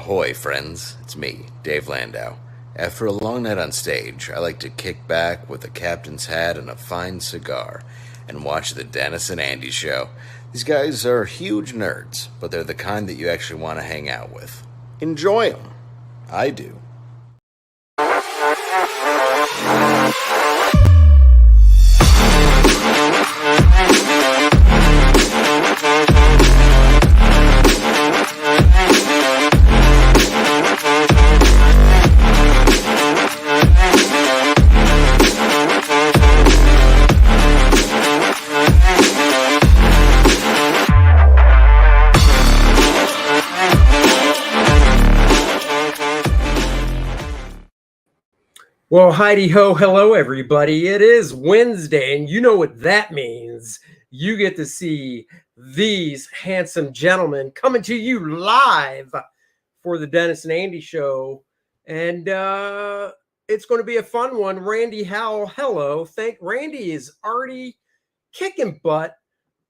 Ahoy, friends. It's me, Dave Landau. After a long night on stage, I like to kick back with a captain's hat and a fine cigar and watch the Dennis and Andy show. These guys are huge nerds, but they're the kind that you actually want to hang out with. Enjoy them. I do. Well, Heidi ho, hello everybody. It is Wednesday, and you know what that means. You get to see these handsome gentlemen coming to you live for the Dennis and Andy show. And it's going to be a fun one. Randy Howell, hello. Randy is already kicking butt,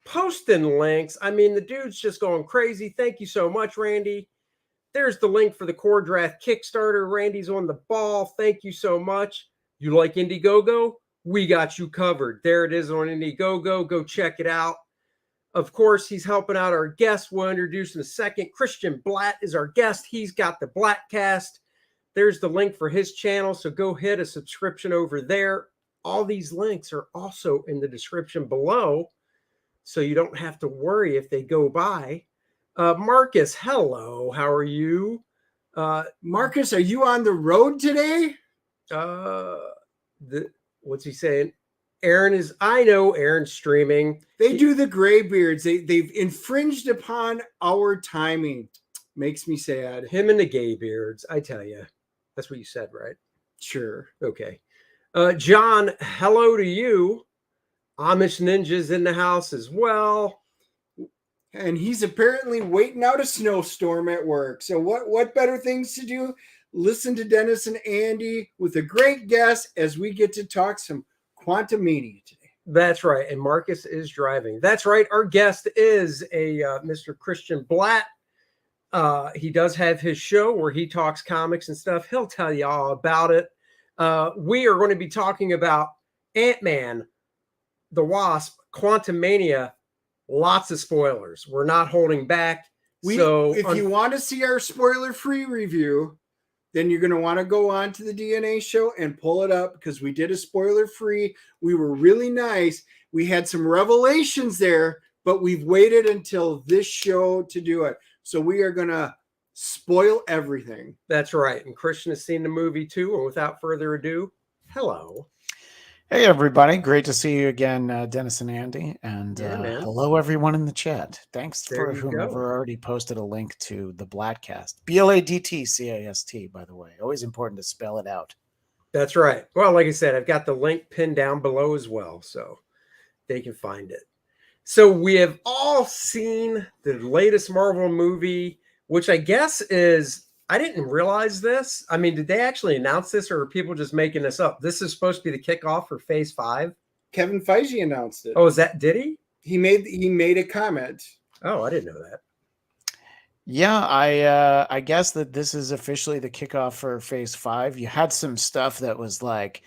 posting links. I mean, the dude's just going crazy. Thank you so much, Randy. There's the link for the Kor-Drath Kickstarter. Randy's on the ball. Thank you so much. You like Indiegogo? We got you covered. There it is on Indiegogo. Go check it out. Of course, he's helping out our guest. We'll introduce in a second. Christian Bladt is our guest. He's got the Blattcast. There's the link for his channel, so go hit a subscription over there. All these links are also in the description below, so you don't have to worry if they go by. Marcus, hello. How are you? Marcus, are you on the road today? What's he saying? I know Aaron's streaming. They do the graybeards. They've infringed upon our timing. Makes me sad. Him and the gay beards, I tell you. That's what you said, right? Sure. Okay. John, hello to you. Amish Ninja's in the house as well. And he's apparently waiting out a snowstorm at work. So what better things to do? Listen to Dennis and Andy with a great guest as we get to talk some Quantumania today. That's right. And Marcus is driving. That's right. Our guest is a Mr. Christian Bladt. He does have his show where he talks comics and stuff. He'll tell you all about it. We are going to be talking about Antman, the Wasp, Quantumania. Lots of spoilers. We're not holding back. If you want to see our spoiler-free review, then you're going to want to go on to the DNA show and pull it up because we did a spoiler-free. We were really nice. We had some revelations there, but we've waited until this show to do it. So we are going to spoil everything. That's right. And Christian has seen the movie too. And without further ado, hello. Hey, everybody. Great to see you again, Dennis and Andy. And hello, everyone in the chat. Thanks for whomever already posted a link to the Blattcast. BLADTCAST, by the way. Always important to spell it out. That's right. Well, like I said, I've got the link pinned down below as well, so they can find it. So we have all seen the latest Marvel movie, which I guess is... I didn't realize this. I mean, did they actually announce this or are people just making this up? This is supposed to be the kickoff for Phase 5? Kevin Feige announced it. Oh, did he? He made a comment. Oh, I didn't know that. Yeah, I guess that this is officially the kickoff for Phase 5. You had some stuff that was like,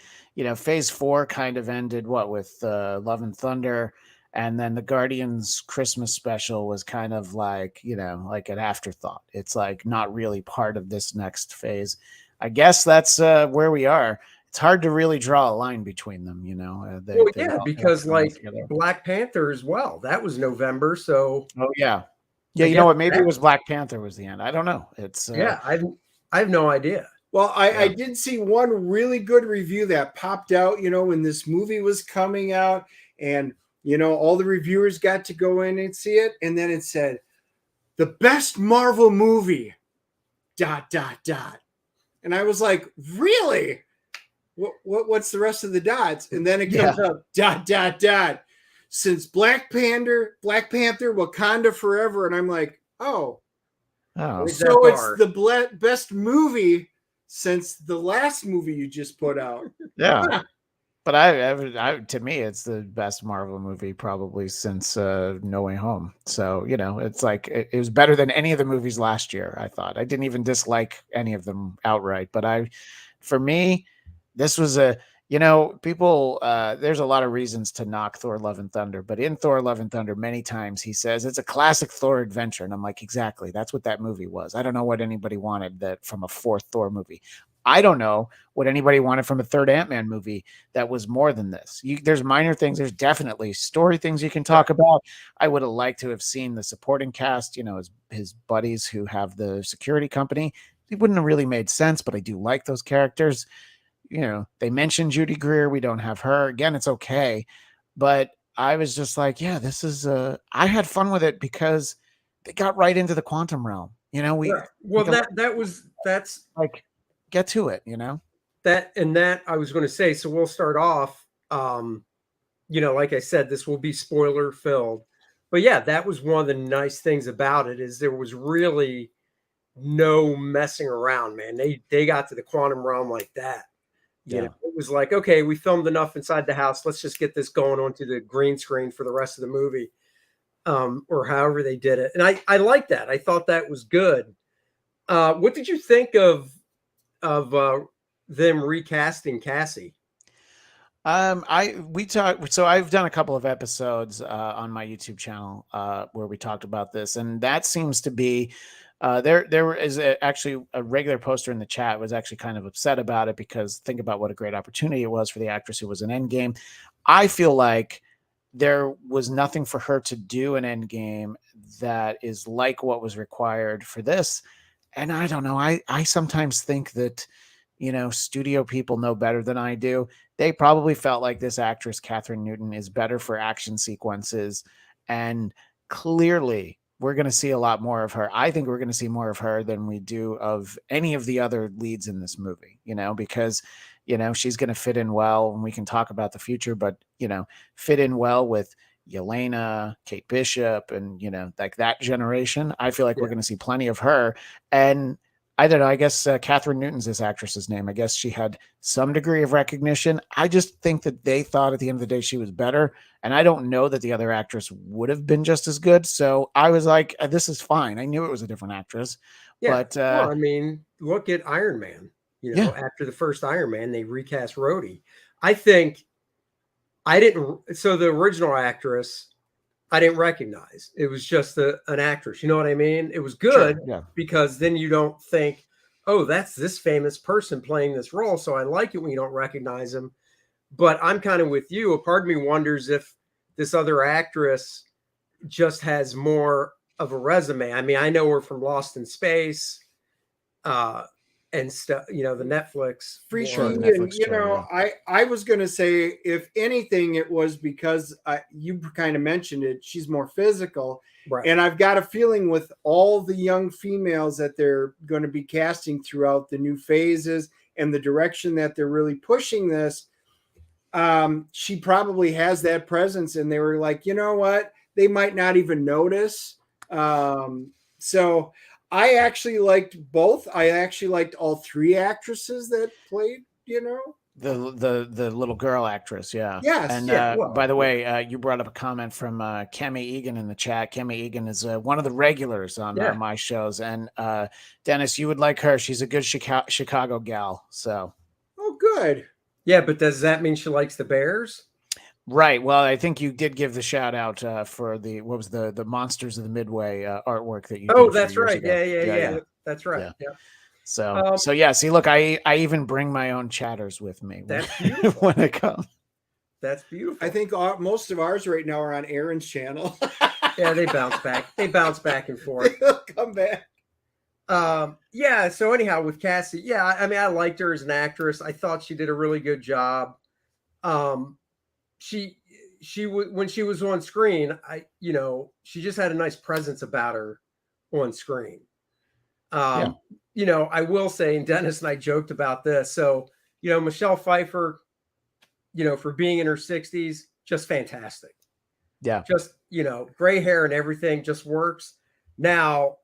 Phase 4 kind of ended, with Love and Thunder. And then the Guardians Christmas special was kind of like, like an afterthought. It's like not really part of this next phase. I guess that's where we are. It's hard to really draw a line between them, because like Black Panther as well. That was November, so. Oh yeah, yeah. You know what? Maybe it was Black Panther was the end. I don't know. It's I have no idea. Well, I did see one really good review that popped out. When this movie was coming out and. All the reviewers got to go in and see it. And then it said, the best Marvel movie, ... And I was like, really? What's the rest of the dots? And then it comes up, ... Since Black Panther, Wakanda Forever. And I'm like, oh. So it's the best movie since the last movie you just put out. Yeah. But I to me, it's the best Marvel movie probably since No Way Home. So, you know, it's like it was better than any of the movies last year, I thought. I didn't even dislike any of them outright. But for me, this was people, there's a lot of reasons to knock Thor Love and Thunder. But in Thor Love and Thunder, many times he says it's a classic Thor adventure. And I'm like, exactly. That's what that movie was. I don't know what anybody wanted that from a fourth Thor movie. I don't know what anybody wanted from a third Ant-Man movie that was more than this. There's minor things. There's definitely story things you can talk about. I would have liked to have seen the supporting cast, you know, his buddies who have the security company. It wouldn't have really made sense, but I do like those characters. You know, they mentioned Judy Greer. We don't have her. Again, it's okay. But I was just like, yeah, this is I had fun with it because they got right into the quantum realm. You know, that's like, get to it, you know? That I was going to say, so we'll start off, you know, like I said, this will be spoiler filled, but yeah, that was one of the nice things about it is there was really no messing around, man. They got to the quantum realm like that. You know, it was like, okay, we filmed enough inside the house. Let's just get this going onto the green screen for the rest of the movie, or however they did it. And I like that. I thought that was good. What did you think of them recasting Cassie? We talked, so I've done a couple of episodes on my YouTube channel where we talked about this, and that seems to be there is actually a regular poster in the chat was actually kind of upset about it because think about what a great opportunity it was for the actress who was in Endgame. I feel like there was nothing for her to do in Endgame that is like what was required for this. And I don't know. I sometimes think that, you know, studio people know better than I do. They probably felt like this actress, Catherine Newton, is better for action sequences. And clearly, we're going to see a lot more of her. I think we're going to see more of her than we do of any of the other leads in this movie, you know, because, you know, she's going to fit in well, and we can talk about the future, but, you know, fit in well with Yelena, Kate Bishop, and, you know, like that generation. I feel like we're going to see plenty of her. And I don't know. I guess Catherine Newton's this actress's name. I guess she had some degree of recognition. I just think that they thought at the end of the day she was better. And I don't know that the other actress would have been just as good. So I was like, this is fine. I knew it was a different actress. Yeah. But well, I mean, look at Iron Man. You know, after the first Iron Man, they recast Rhodey. I think so the original actress, I didn't recognize. It was just an actress. You know what I mean? It was good because then you don't think, oh, that's this famous person playing this role. So I like it when you don't recognize him. But I'm kind of with you. A part of me wonders if this other actress just has more of a resume. I mean, I know her from Lost in Space and stuff, you know, the Netflix. I was going to say, if anything, it was because you kind of mentioned it. She's more physical. Right. And I've got a feeling with all the young females that they're going to be casting throughout the new phases and the direction that they're really pushing this, she probably has that presence. And they were like, you know what? They might not even notice. So I actually liked both. I actually liked all three actresses that played, you know. The little girl actress, yeah. Yes. And by the way, you brought up a comment from Cami Egan in the chat. Cami Egan is one of the regulars on my shows. And Dennis, you would like her. She's a good Chicago gal. So. Oh, good. Yeah, but does that mean she likes the Bears? Right. Well, I think you did give the shout out for the Monsters of the Midway artwork that you did. Oh, that's right. Yeah. That's right. Yeah. So yeah. See, look, I even bring my own chatters with me. That's beautiful. When I come. That's beautiful. I think most of ours right now are on Aaron's channel. Yeah, they bounce back. They bounce back and forth. They'll come back. Yeah. So anyhow, with Cassie, yeah, I mean, I liked her as an actress. I thought she did a really good job. She when she was on screen, she just had a nice presence about her on screen. You know, I will say, and Dennis and I joked about this. So, you know, Michelle Pfeiffer, you know, for being in her 60s, just fantastic. Yeah. Just, you know, gray hair and everything just works. Now,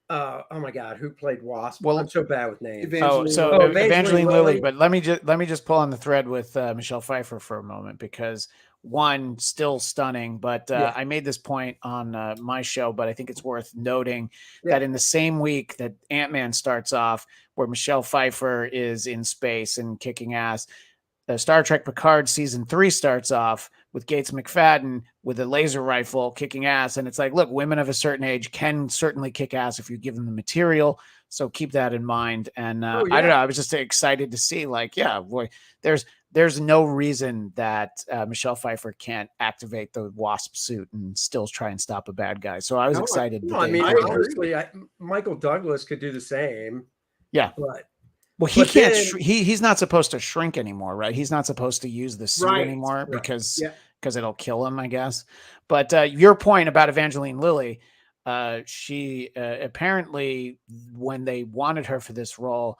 Oh my God, who played Wasp? Well, I'm so bad with names. Evangeline Lilly. Lilly. But let me just pull on the thread with Michelle Pfeiffer for a moment, because one, still stunning, but I made this point on my show, but I think it's worth noting that in the same week that Antman starts off, where Michelle Pfeiffer is in space and kicking ass, Star Trek Picard season 3 starts off with Gates McFadden with a laser rifle kicking ass. And it's like, look, women of a certain age can certainly kick ass if you give them the material. So keep that in mind. And I don't know, I was just excited to see, like, yeah, boy, there's no reason that Michelle Pfeiffer can't activate the Wasp suit and still try and stop a bad guy. So I was excited. I mean, honestly, Michael Douglas could do the same. Yeah. But well, he can't. He's not supposed to shrink anymore, right? He's not supposed to use the suit anymore because it'll kill him, I guess. But your point about Evangeline Lilly, she apparently, when they wanted her for this role,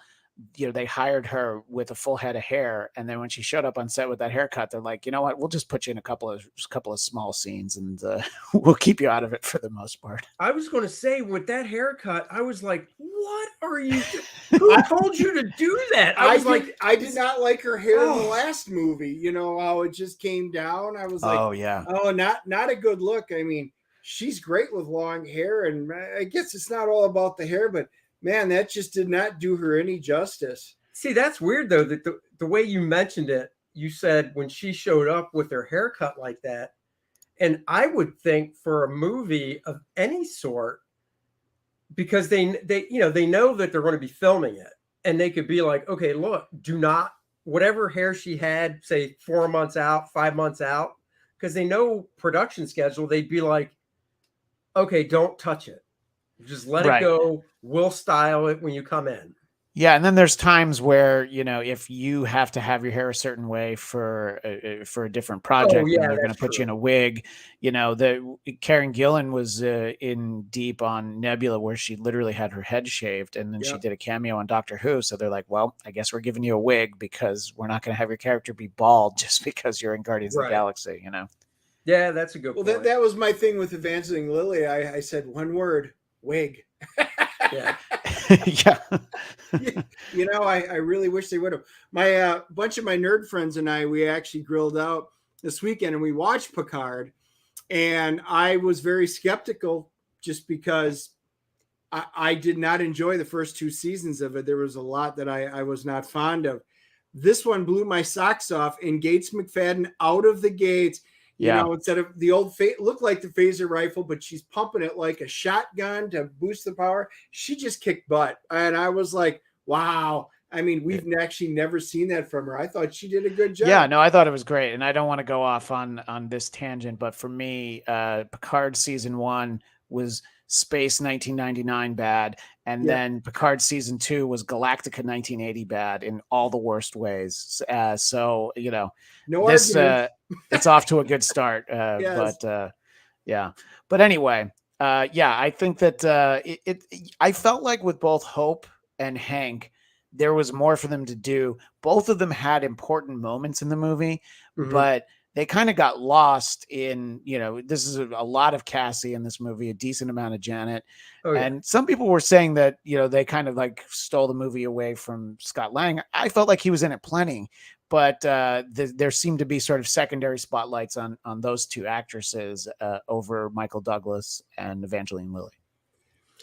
they hired her with a full head of hair, and then when she showed up on set with that haircut, they're like, you know what, we'll just put you in a couple of small scenes, and we'll keep you out of it for the most part. I was going to say, with that haircut, I was like, what are you? Who told you to do that? I did not like her hair in the last movie. You know how it just came down. I was like, not a good look. I mean, she's great with long hair, and I guess it's not all about the hair, but man, that just did not do her any justice. See, that's weird, though, that the way you mentioned it, you said when she showed up with her haircut like that. And I would think for a movie of any sort, because they know that they're going to be filming it, and they could be like, okay, look, do not, whatever hair she had, say 4 months out, 5 months out, because they know production schedule, they'd be like, okay, don't touch it. Just let it go. We'll style it when you come in. Yeah, and then there's times where, if you have to have your hair a certain way for a different project, and they're going to put you in a wig. Karen Gillan was in deep on Nebula, where she literally had her head shaved, and then she did a cameo on Doctor Who. So they're like, well, I guess we're giving you a wig because we're not going to have your character be bald just because you're in Guardians of the Galaxy. Yeah, that's a good point. Well, that was my thing with Evangeline Lilly. I said one word: wig. Yeah. Yeah. I really wish they would have. My bunch of my nerd friends and we actually grilled out this weekend, and we watched Picard, and I was very skeptical just because I did not enjoy the first 2 seasons of it. There was a lot that I was not fond of. This one blew my socks off, and Gates McFadden out of the gates. Instead of the old looked like the phaser rifle, but she's pumping it like a shotgun to boost the power. She just kicked butt. And I was like, wow. I mean, we've actually never seen that from her. I thought she did a good job. Yeah, no, I thought it was great. And I don't want to go off on this tangent, but for me, Picard season 1 was Space 1999 bad, and then Picard season 2 was Galactica 1980 bad in all the worst ways. So it's off to a good start. But anyway, I think that I felt like with both Hope and Hank, there was more for them to do. Both of them had important moments in the movie, but they kind of got lost in, this is a lot of Cassie in this movie, a decent amount of Janet. And some people were saying that, they kind of like stole the movie away from Scott Lang. I felt like he was in it plenty, but there seemed to be sort of secondary spotlights on those 2 actresses over Michael Douglas and Evangeline Lilly.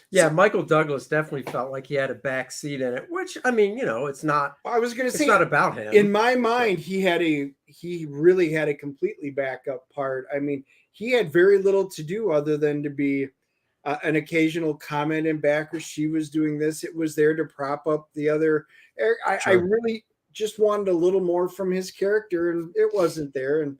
Yeah, Michael Douglas definitely felt like he had a back seat in it, which, I mean, it's not. I was going to say, it's not about him. In my mind, he really had a completely backup part. I mean, he had very little to do other than to be an occasional comment in back, or she was doing this. It was there to prop up the other. I really just wanted a little more from his character, and it wasn't there. And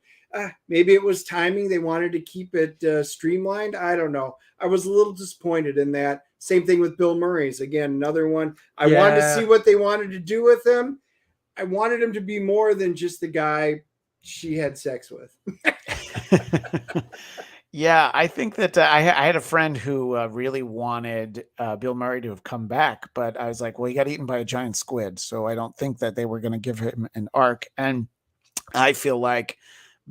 maybe it was timing. They wanted to keep it streamlined. I don't know. I was a little disappointed in that. Same thing with Bill Murray's. Again, another one. I wanted to see what they wanted to do with him. I wanted him to be more than just the guy she had sex with. Yeah, I think that I had a friend who really wanted Bill Murray to have come back, but I was like, well, he got eaten by a giant squid, so I don't think that they were going to give him an arc. And I feel like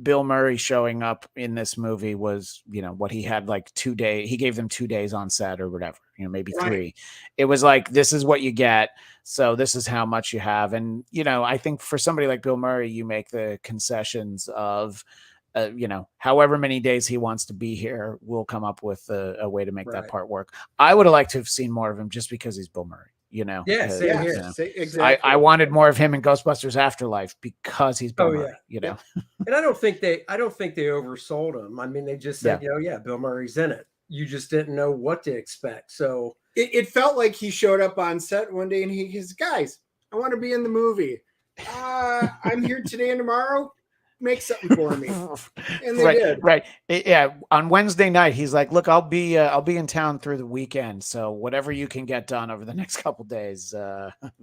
Bill Murray showing up in this movie was, what he had like 2 days. He gave them 2 days on set or whatever. maybe Right. 3. It was like, this is what you get. So this is how much you have. And, I think for somebody like Bill Murray, you make the concessions of, however many days he wants to be here, we'll come up with a way to make that part work. I would have liked to have seen more of him just because he's Bill Murray, Yeah, same here. Exactly. I wanted more of him in Ghostbusters Afterlife because he's Bill Murray, And I don't think they oversold him. I mean, they just said, Bill Murray's in it. You just didn't know what to expect. So it felt like he showed up on set one day and he's, guys, I want to be in the movie. I'm here today and tomorrow. Make something for me. And they did. Right. Yeah. On Wednesday night, he's like, look, I'll be in town through the weekend. So whatever you can get done over the next couple days,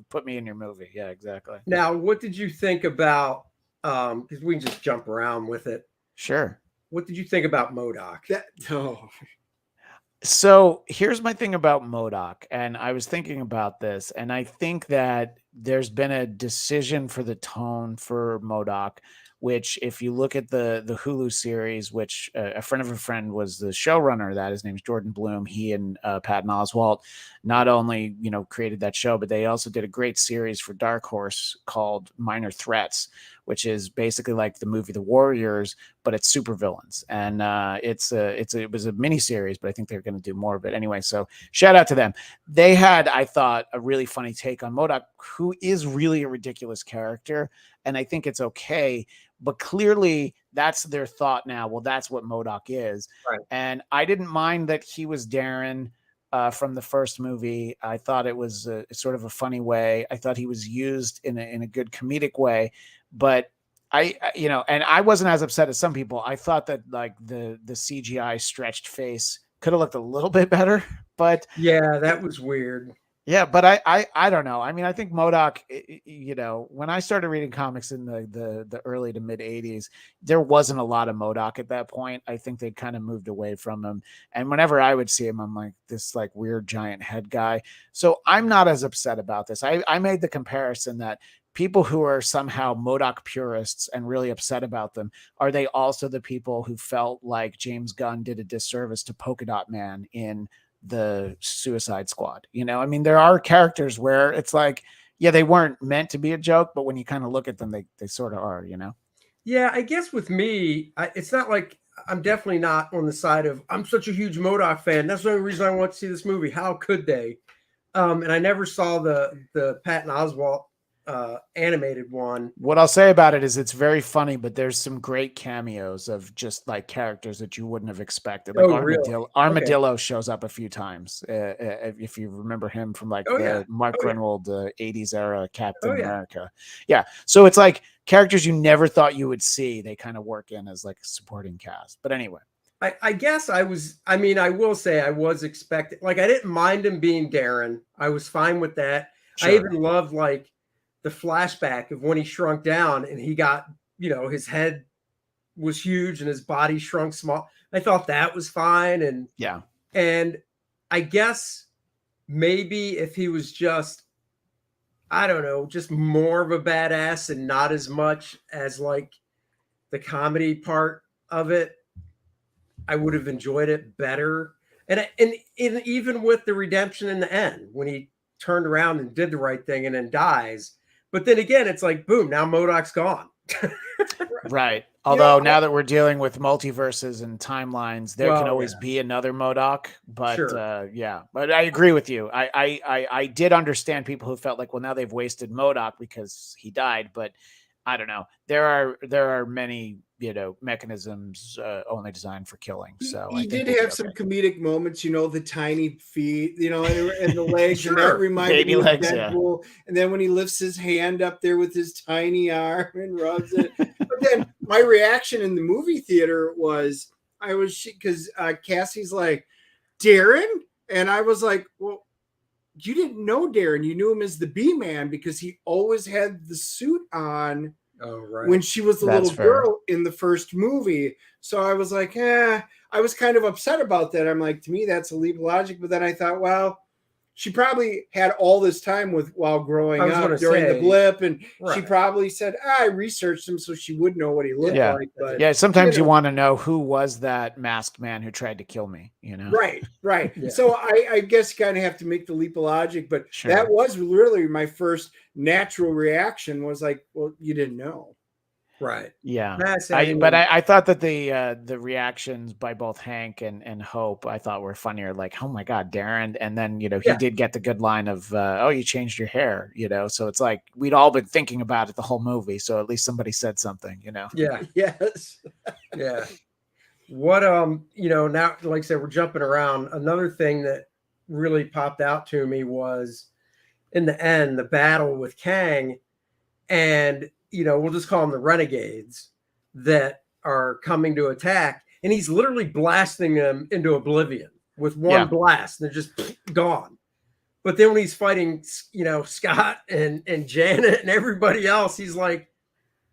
put me in your movie. Yeah, exactly. Now, what did you think about, because we can just jump around with it. Sure. What did you think about MODOK? So here's my thing about MODOK, and I was thinking about this, and I think that there's been a decision for the tone for MODOK, which if you look at the Hulu series, which a friend of a friend was the showrunner of that, his name's Jordan Bloom. He and Patton Oswalt not only, created that show, but they also did a great series for Dark Horse called Minor Threats, which is basically like the movie The Warriors, but it's supervillains. And it was a mini series, but I think they're going to do more of it anyway. So shout out to them. They had, I thought, a really funny take on MODOK, who is really a ridiculous character. And I think it's okay, but clearly that's their thought now. Well, that's what MODOK is. Right. And I didn't mind that he was Darren from the first movie. I thought it was sort of a funny way. I thought he was used in a good comedic way, but and I wasn't as upset as some people. I thought that like the CGI stretched face could have looked a little bit better, but yeah, that was weird. Yeah, but I don't know. I mean, I think MODOK, when I started reading comics in the early to mid 80s, there wasn't a lot of MODOK at that point. I think they'd kind of moved away from him. And whenever I would see him, I'm like this like weird giant head guy. So I'm not as upset about this. I made the comparison that people who are somehow MODOK purists and really upset about them, are they also the people who felt like James Gunn did a disservice to Polka Dot Man in the Suicide Squad? I mean, there are characters where it's like, yeah, they weren't meant to be a joke, but when you kind of look at them, they sort of are, Yeah, I guess with me, it's not like I'm definitely not on the side of I'm such a huge MODOK fan. That's the only reason I want to see this movie. How could they? And I never saw the Patton Oswalt animated one. What I'll say about it is it's very funny, but there's some great cameos of just like characters that you wouldn't have expected. Like Armadillo shows up a few times. If you remember him from like the Mark Grunwald 80s era Captain America. Yeah. So it's like characters you never thought you would see. They kind of work in as like a supporting cast. But anyway. I guess I will say I was expecting, like, I didn't mind him being Darren. I was fine with that. Sure. I even loved like the flashback of when he shrunk down and he got, his head was huge and his body shrunk small. I thought that was fine. And yeah. And I guess maybe if he was just, I don't know, just more of a badass and not as much as like the comedy part of it, I would have enjoyed it better. And even with the redemption in the end, when he turned around and did the right thing and then dies. But then again, it's like, boom, now MODOK's gone. Right. Although now that we're dealing with multiverses and timelines, there can always be another MODOK. But but I agree with you. I did understand people who felt like, well, now they've wasted MODOK because he died. But I don't know. There are many, mechanisms only designed for killing. So he did have some comedic moments, the tiny feet, and the legs, and that reminded me of Deadpool. Yeah. And then when he lifts his hand up there with his tiny arm and rubs it. But then my reaction in the movie theater was, because Cassie's like, Darren? And I was like, well, you didn't know Darren. You knew him as the B-Man because he always had the suit on when she was the little girl in the first movie. So I was like, I was kind of upset about that. I'm like, to me, that's a leap of logic. But then I thought, well, she probably had all this time while growing up during the blip, and she probably said, I researched him so she would know what he looked like. But sometimes you want to know who was that masked man who tried to kill me, you know? Right. Yeah. So I guess you kind of have to make the leap of logic, but that was really my first natural reaction was like, well, you didn't know. Right. Yeah. I thought that the reactions by both Hank and Hope I thought were funnier. Like, oh my God, Darren. And then, he did get the good line of, oh, you changed your hair, So it's like we'd all been thinking about it the whole movie. So at least somebody said something, Yeah. Yes. Yeah. What, now, like I said, we're jumping around. Another thing that really popped out to me was in the end, the battle with Kang and, we'll just call them the renegades that are coming to attack. And he's literally blasting them into oblivion with one blast. They're just gone. But then when he's fighting, Scott and Janet and everybody else, he's like,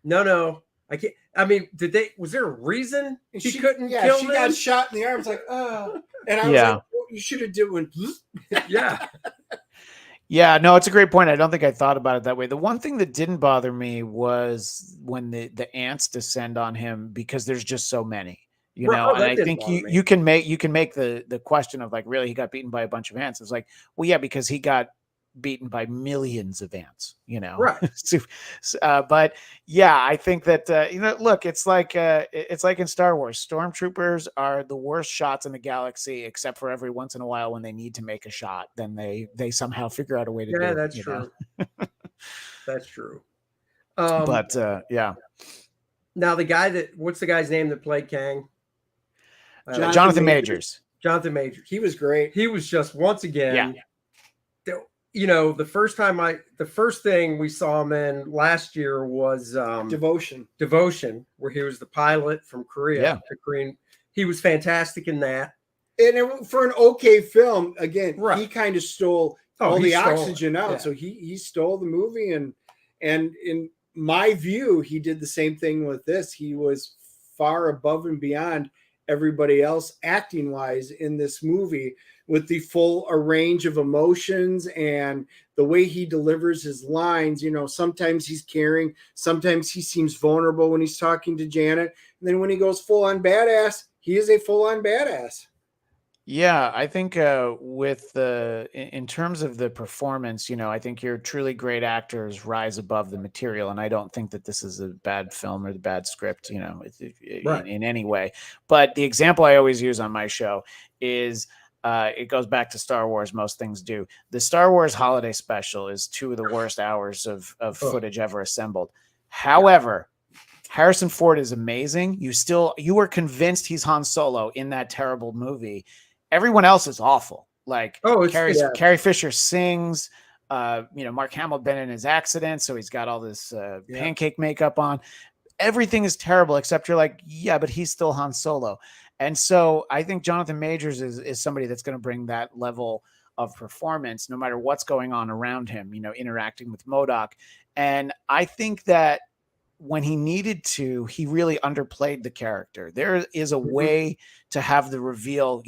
no, I can't. I mean, was there a reason she couldn't kill them? She got shot in the arms like, oh. And I was like, well, you should have did one. Yeah. Yeah, no, it's a great point. I don't think I thought about it that way. The one thing that didn't bother me was when the ants descend on him because there's just so many, and I think you can make the question of like, really, he got beaten by a bunch of ants. It's like, well, yeah, because he got beaten by millions of ants, Right. But yeah, I think that, look, it's like in Star Wars, stormtroopers are the worst shots in the galaxy, except for every once in a while when they need to make a shot, then they somehow figure out a way to do it. Yeah, that's true. That's true. Yeah. Now what's the guy's name that played Kang? Jonathan Majors. Jonathan Majors. He was great. He was just, once again, the first thing we saw him in last year was Devotion, where he was the pilot from Korea to Korean. He was fantastic in that. And for an okay film, again, he kind of stole all the oxygen out. Yeah. So he stole the movie, and in my view, he did the same thing with this. He was far above and beyond everybody else acting wise in this movie, with the full range of emotions and the way he delivers his lines. Sometimes he's caring, sometimes he seems vulnerable when he's talking to Janet. And then when he goes full on badass, he is a full on badass. Yeah, I think in terms of the performance, I think your truly great actors rise above the material. And I don't think that this is a bad film or the bad script, in any way. But the example I always use on my show is, it goes back to Star Wars. Most things do. The Star Wars holiday special is 2 of the worst hours of footage ever assembled. However, Harrison Ford is amazing. You were convinced he's Han Solo in that terrible movie. Everyone else is awful. Like Carrie Fisher sings. Mark Hamill been in his accident, so he's got all this pancake makeup on. Everything is terrible except you're like, yeah, but he's still Han Solo. And so I think Jonathan Majors is somebody that's going to bring that level of performance no matter what's going on around him, interacting with MODOK. And I think that when he needed to, he really underplayed the character. There is a way to have the reveal,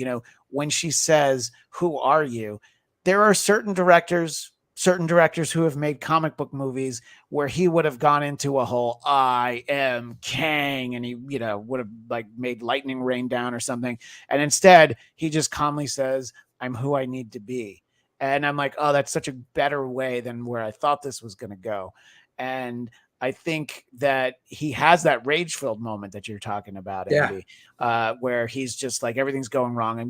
when she says, "Who are you?" There are certain directors who have made comic book movies where he would have gone into a whole "I am Kang" and he, would have like made lightning rain down or something. And instead he just calmly says, "I'm who I need to be." And I'm like, oh, that's such a better way than where I thought this was going to go. And I think that he has that rage-filled moment that you're talking about, Andy, where he's just like, everything's going wrong. I'm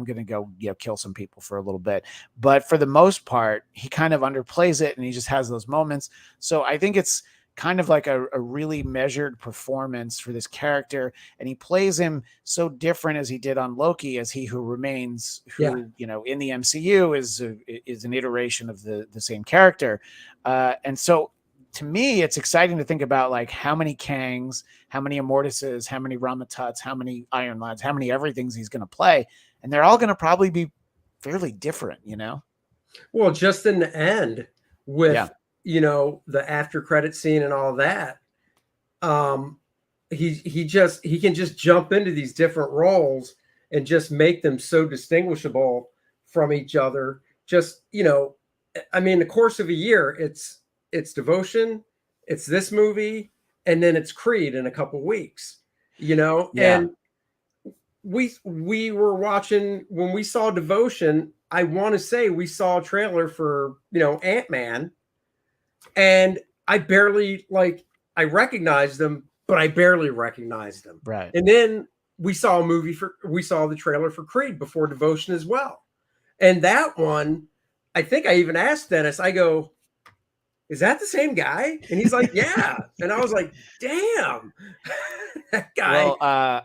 gonna go, kill some people for a little bit. But for the most part, he kind of underplays it, and he just has those moments. So I think it's kind of like a really measured performance for this character, and he plays him so different as he did on Loki, as He Who Remains, who in the MCU is an iteration of the same character, and so. To me, it's exciting to think about like how many Kangs, how many Immortuses, how many Ramatuts, how many Iron Lads, how many everythings he's going to play. And they're all going to probably be fairly different, Well, just in the end with, the after credit scene and all that, he can just jump into these different roles and just make them so distinguishable from each other. just, I mean, the course of a year, it's Devotion, it's this movie, and then it's Creed in a couple weeks, Yeah. and we were watching when we saw Devotion. I want to say we saw a trailer for, Antman, and I barely I recognized them, but I barely recognized them. Right. And then we saw the trailer for Creed before Devotion as well. And that one, I think I even asked Dennis, I go, is that the same guy? And he's like, yeah. And I was like, damn, that guy. Well, I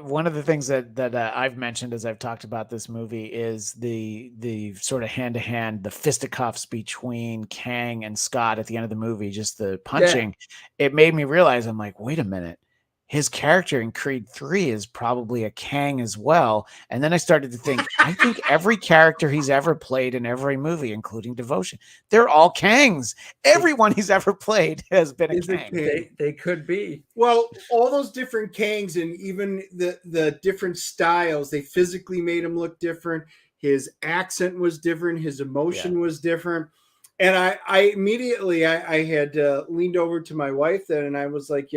one of the things that I've mentioned as I've talked about this movie is the sort of hand-to-hand, the fisticuffs between Kang and Scott at the end of the movie, just the punching. Yeah. It made me realize, I'm like, wait a minute. His character in Creed 3 is probably a Kang as well. And then I started to think, I think every character he's ever played in every movie, including Devotion, they're all Kangs. Everyone he's ever played has been a Kang. They could be. Well, all those different Kangs and even the different styles, they physically made him look different. His accent was different. His emotion was different. And I immediately, I had leaned over to my wife then, and I was like,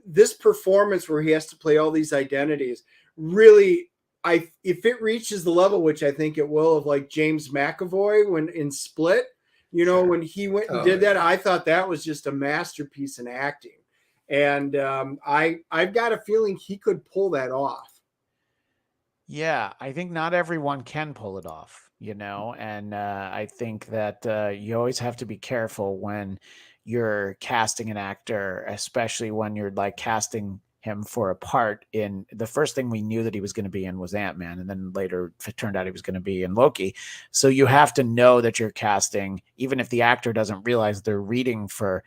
this performance where he has to play all these identities, really, if it reaches the level, which I think it will, of like James McAvoy when in Split, when he went and did that, I thought that was just a masterpiece in acting. And I've got a feeling he could pull that off. Yeah, I think not everyone can pull it off, and I think that you always have to be careful when you're casting an actor, especially when you're like casting him for a part in the first thing we knew that he was going to be in was Antman. And then later it turned out he was going to be in Loki. So you have to know that you're casting, even if the actor doesn't realize they're reading for,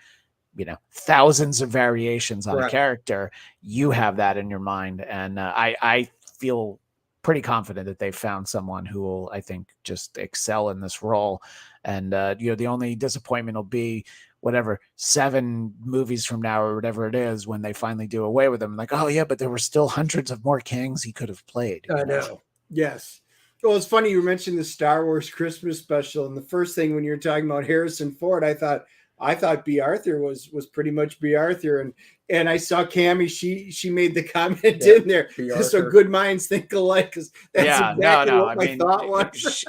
thousands of variations on a character, you have that in your mind. And I feel pretty confident that they found someone who will, I think, just excel in this role. And, the only disappointment will be whatever 7 movies from now or whatever it is when they finally do away with them. Like, oh yeah, but there were still hundreds of more Kangs he could have played. I know. Yes. Well, it's funny you mentioned the Star Wars Christmas special, and the first thing when you're talking about Harrison Ford, I thought B. Arthur was pretty much B. Arthur, and I saw Cammie. She made the comment in there. So good minds think alike, because that's exactly what my thought was.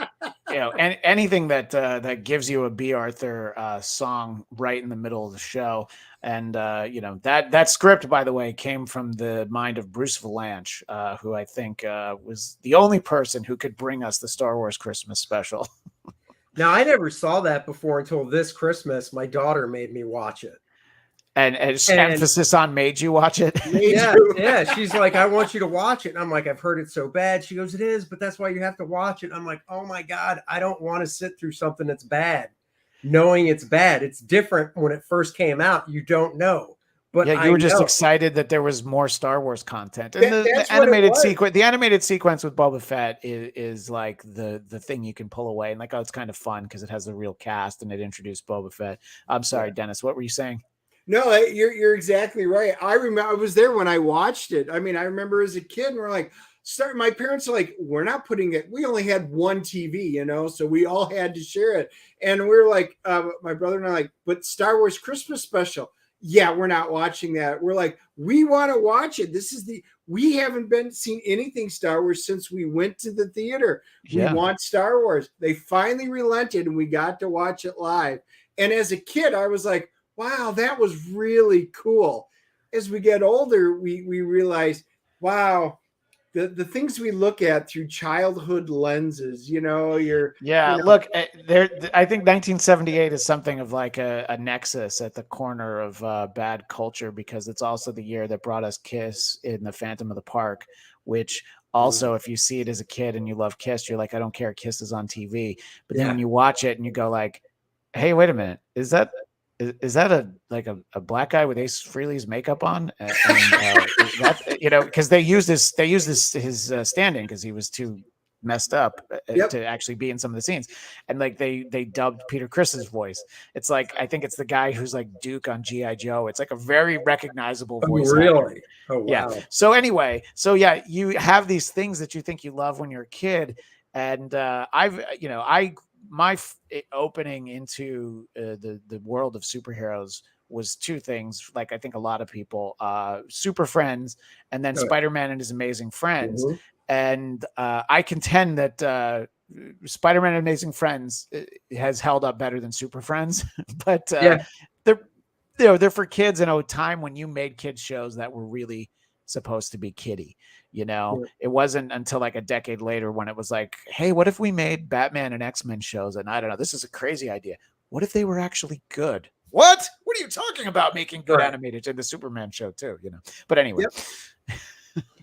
And anything that gives you a B. Arthur song right in the middle of the show, and that script, by the way, came from the mind of Bruce Valanche, who I think was the only person who could bring us the Star Wars Christmas special. Now, I never saw that before until this Christmas. My daughter made me watch it. And emphasis on made you watch it? Yeah. She's like, I want you to watch it. And I'm like, I've heard it so bad. She goes, it is, but that's why you have to watch it. I'm like, oh my God, I don't want to sit through something that's bad, knowing it's bad. It's different when it first came out. You don't know. But yeah, you were just excited that there was more Star Wars content. And the animated sequence with Boba Fett is like the thing you can pull away and like, oh, it's kind of fun because it has a real cast and it introduced Boba Fett. I'm sorry, Dennis, what were you saying? No, you're exactly right. I remember I was there when I watched it. I mean, I remember as a kid, and we're like, my parents are like, we're not putting it. We only had one TV, so we all had to share it. And we were like, my brother and I like, but Star Wars Christmas special. Yeah, we're not watching that. We're like, we want to watch it. We haven't seen anything Star Wars since we went to the theater. Yeah. We want Star Wars. They finally relented and we got to watch it live. And as a kid, I was like, wow, that was really cool. As we get older, we realize, wow, the things we look at through childhood lenses, look, I think 1978 is something of like a nexus at the corner of bad culture, because it's also the year that brought us Kiss in the Phantom of the Park, which also, if you see it as a kid and you love Kiss, you're like, I don't care, Kiss is on TV. But then when you watch it and you go like, hey, wait a minute, is that a black guy with Ace Frehley's makeup on? Because they used his stand-in because he was too messed up to actually be in some of the scenes, and like they dubbed Peter Criss's voice. It's like, I think it's the guy who's like Duke on G.I. Joe. It's like a very recognizable voice. Really? Oh wow. Yeah. So anyway, you have these things that you think you love when you're a kid, And opening into the world of superheroes was two things. Like I think a lot of people, Super Friends, and then Spider-Man and His Amazing Friends. Mm-hmm. And I contend that Spider-Man and Amazing Friends has held up better than Super Friends, but they're for kids in a time when you made kids shows that were really supposed to be kiddie. It wasn't until like a decade later when it was like, hey, what if we made Batman and X-Men shows? And I don't know, this is a crazy idea. What if they were actually good? What are you talking about, making good animated in the Superman show too? But anyway.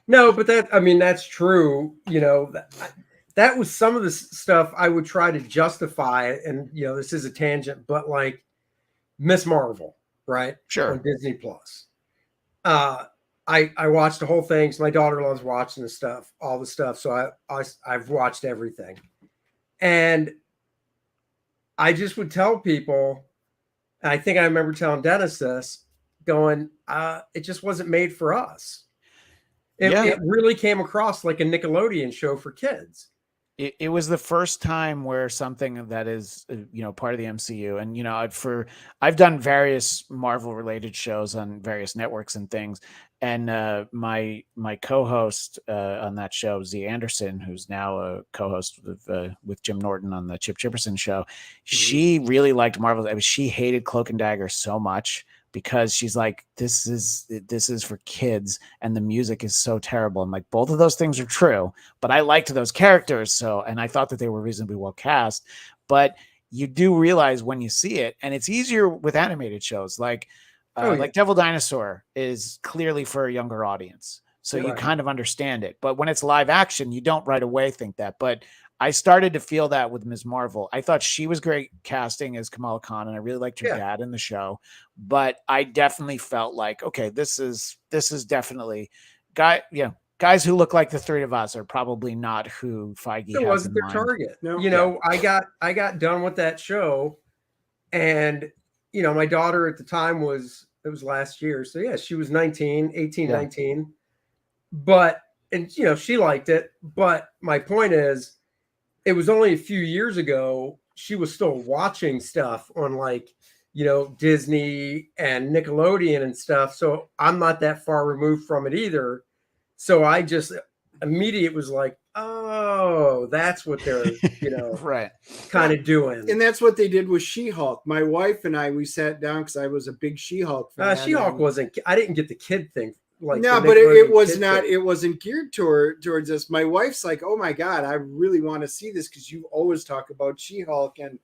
No, but that's true. That was some of the stuff I would try to justify. And, this is a tangent, but like Miss Marvel, right? Sure. On Disney Plus. I watched the whole thing. So my daughter loves watching the stuff, all the stuff. So I've watched everything. And I just would tell people, and I think I remember telling Dennis this, going, it just wasn't made for us. It really came across like a Nickelodeon show for kids. It was the first time where something that is, part of the MCU, and I've done various Marvel related shows on various networks and things, and my co-host on that show, Z Anderson, who's now a co-host with Jim Norton on the Chip Chipperson show, she really liked Marvel. I mean, she hated Cloak and Dagger so much, because she's like, this is for kids and the music is so terrible. I'm like, both of those things are true, but I liked those characters. And I thought that they were reasonably well cast, but you do realize when you see it, and it's easier with animated shows like Devil Dinosaur is clearly for a younger audience. So you kind of understand it, but when it's live action, you don't right away think that. But I started to feel that with Ms. Marvel. I thought she was great casting as Kamala Khan, and I really liked her dad in the show. But I definitely felt like, okay, this is definitely guys who look like the three of us are probably not who Feige has wasn't in their mind. target. No. I got done with that show, and my daughter at the time was last year, so she was 19. But she liked it. But my point is, it was only a few years ago she was still watching stuff on Disney and Nickelodeon and stuff. So I'm not that far removed from it either. So I just immediate was like, oh, that's what they're, right. kind of doing. And that's what they did with She-Hulk. My wife and I, we sat down because I was a big She-Hulk fan. She-Hulk I didn't get the kid thing. But it was not. It wasn't geared towards us. My wife's like, "Oh my god, I really want to see this because you always talk about She-Hulk," and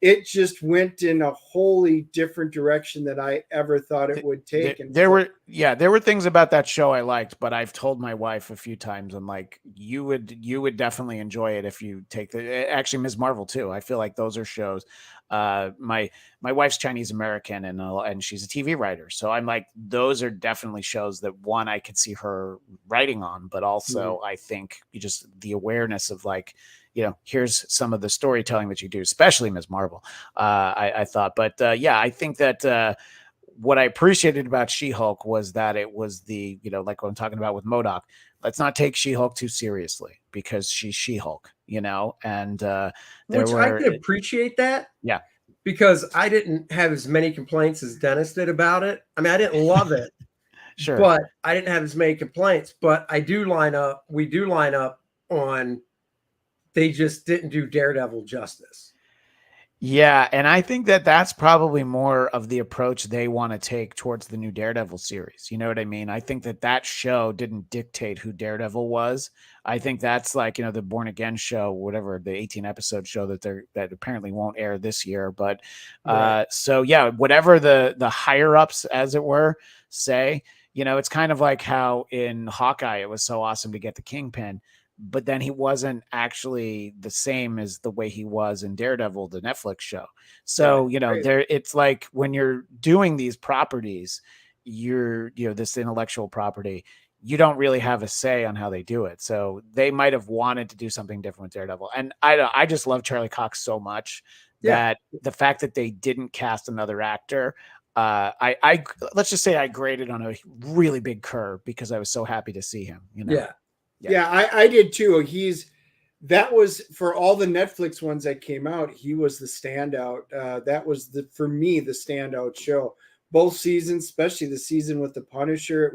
it just went in a wholly different direction than I ever thought it would take. There were things about that show I liked, but I've told my wife a few times, I'm like, you would definitely enjoy it if you take actually Ms. Marvel too. I feel like those are shows. My wife's Chinese American and she's a TV writer, so I'm like, those are definitely shows that one I could see her writing on, but also I think just the awareness of like, here's some of the storytelling that you do, especially Ms. Marvel. I thought, but I think that what I appreciated about She-Hulk was that it was the, like what I'm talking about with MODOK. Let's not take She-Hulk too seriously because she's She-Hulk, and I could appreciate that. Yeah. Because I didn't have as many complaints as Dennis did about it. I mean, I didn't love it. Sure. But I didn't have as many complaints. But we do line up on, they just didn't do Daredevil justice. Yeah, and I think that that's probably more of the approach they want to take towards the new Daredevil series. You know what I mean? I think that show didn't dictate who Daredevil was. I think that's like, the Born Again show, whatever, the 18-episode show that apparently won't air this year. But whatever the higher ups, as it were, say, it's kind of like how in Hawkeye it was so awesome to get the Kingpin, but then he wasn't actually the same as the way he was in Daredevil, the Netflix show. So, it's like when you're doing these properties, you're, this intellectual property, you don't really have a say on how they do it. So they might have wanted to do something different with Daredevil. And I just love Charlie Cox so much that the fact that they didn't cast another actor, I let's just say I graded on a really big curve because I was so happy to see him, Yeah, I did too. He's that was for all the Netflix ones that came out. He was the standout. That was for me the standout show. Both seasons, especially the season with the Punisher, it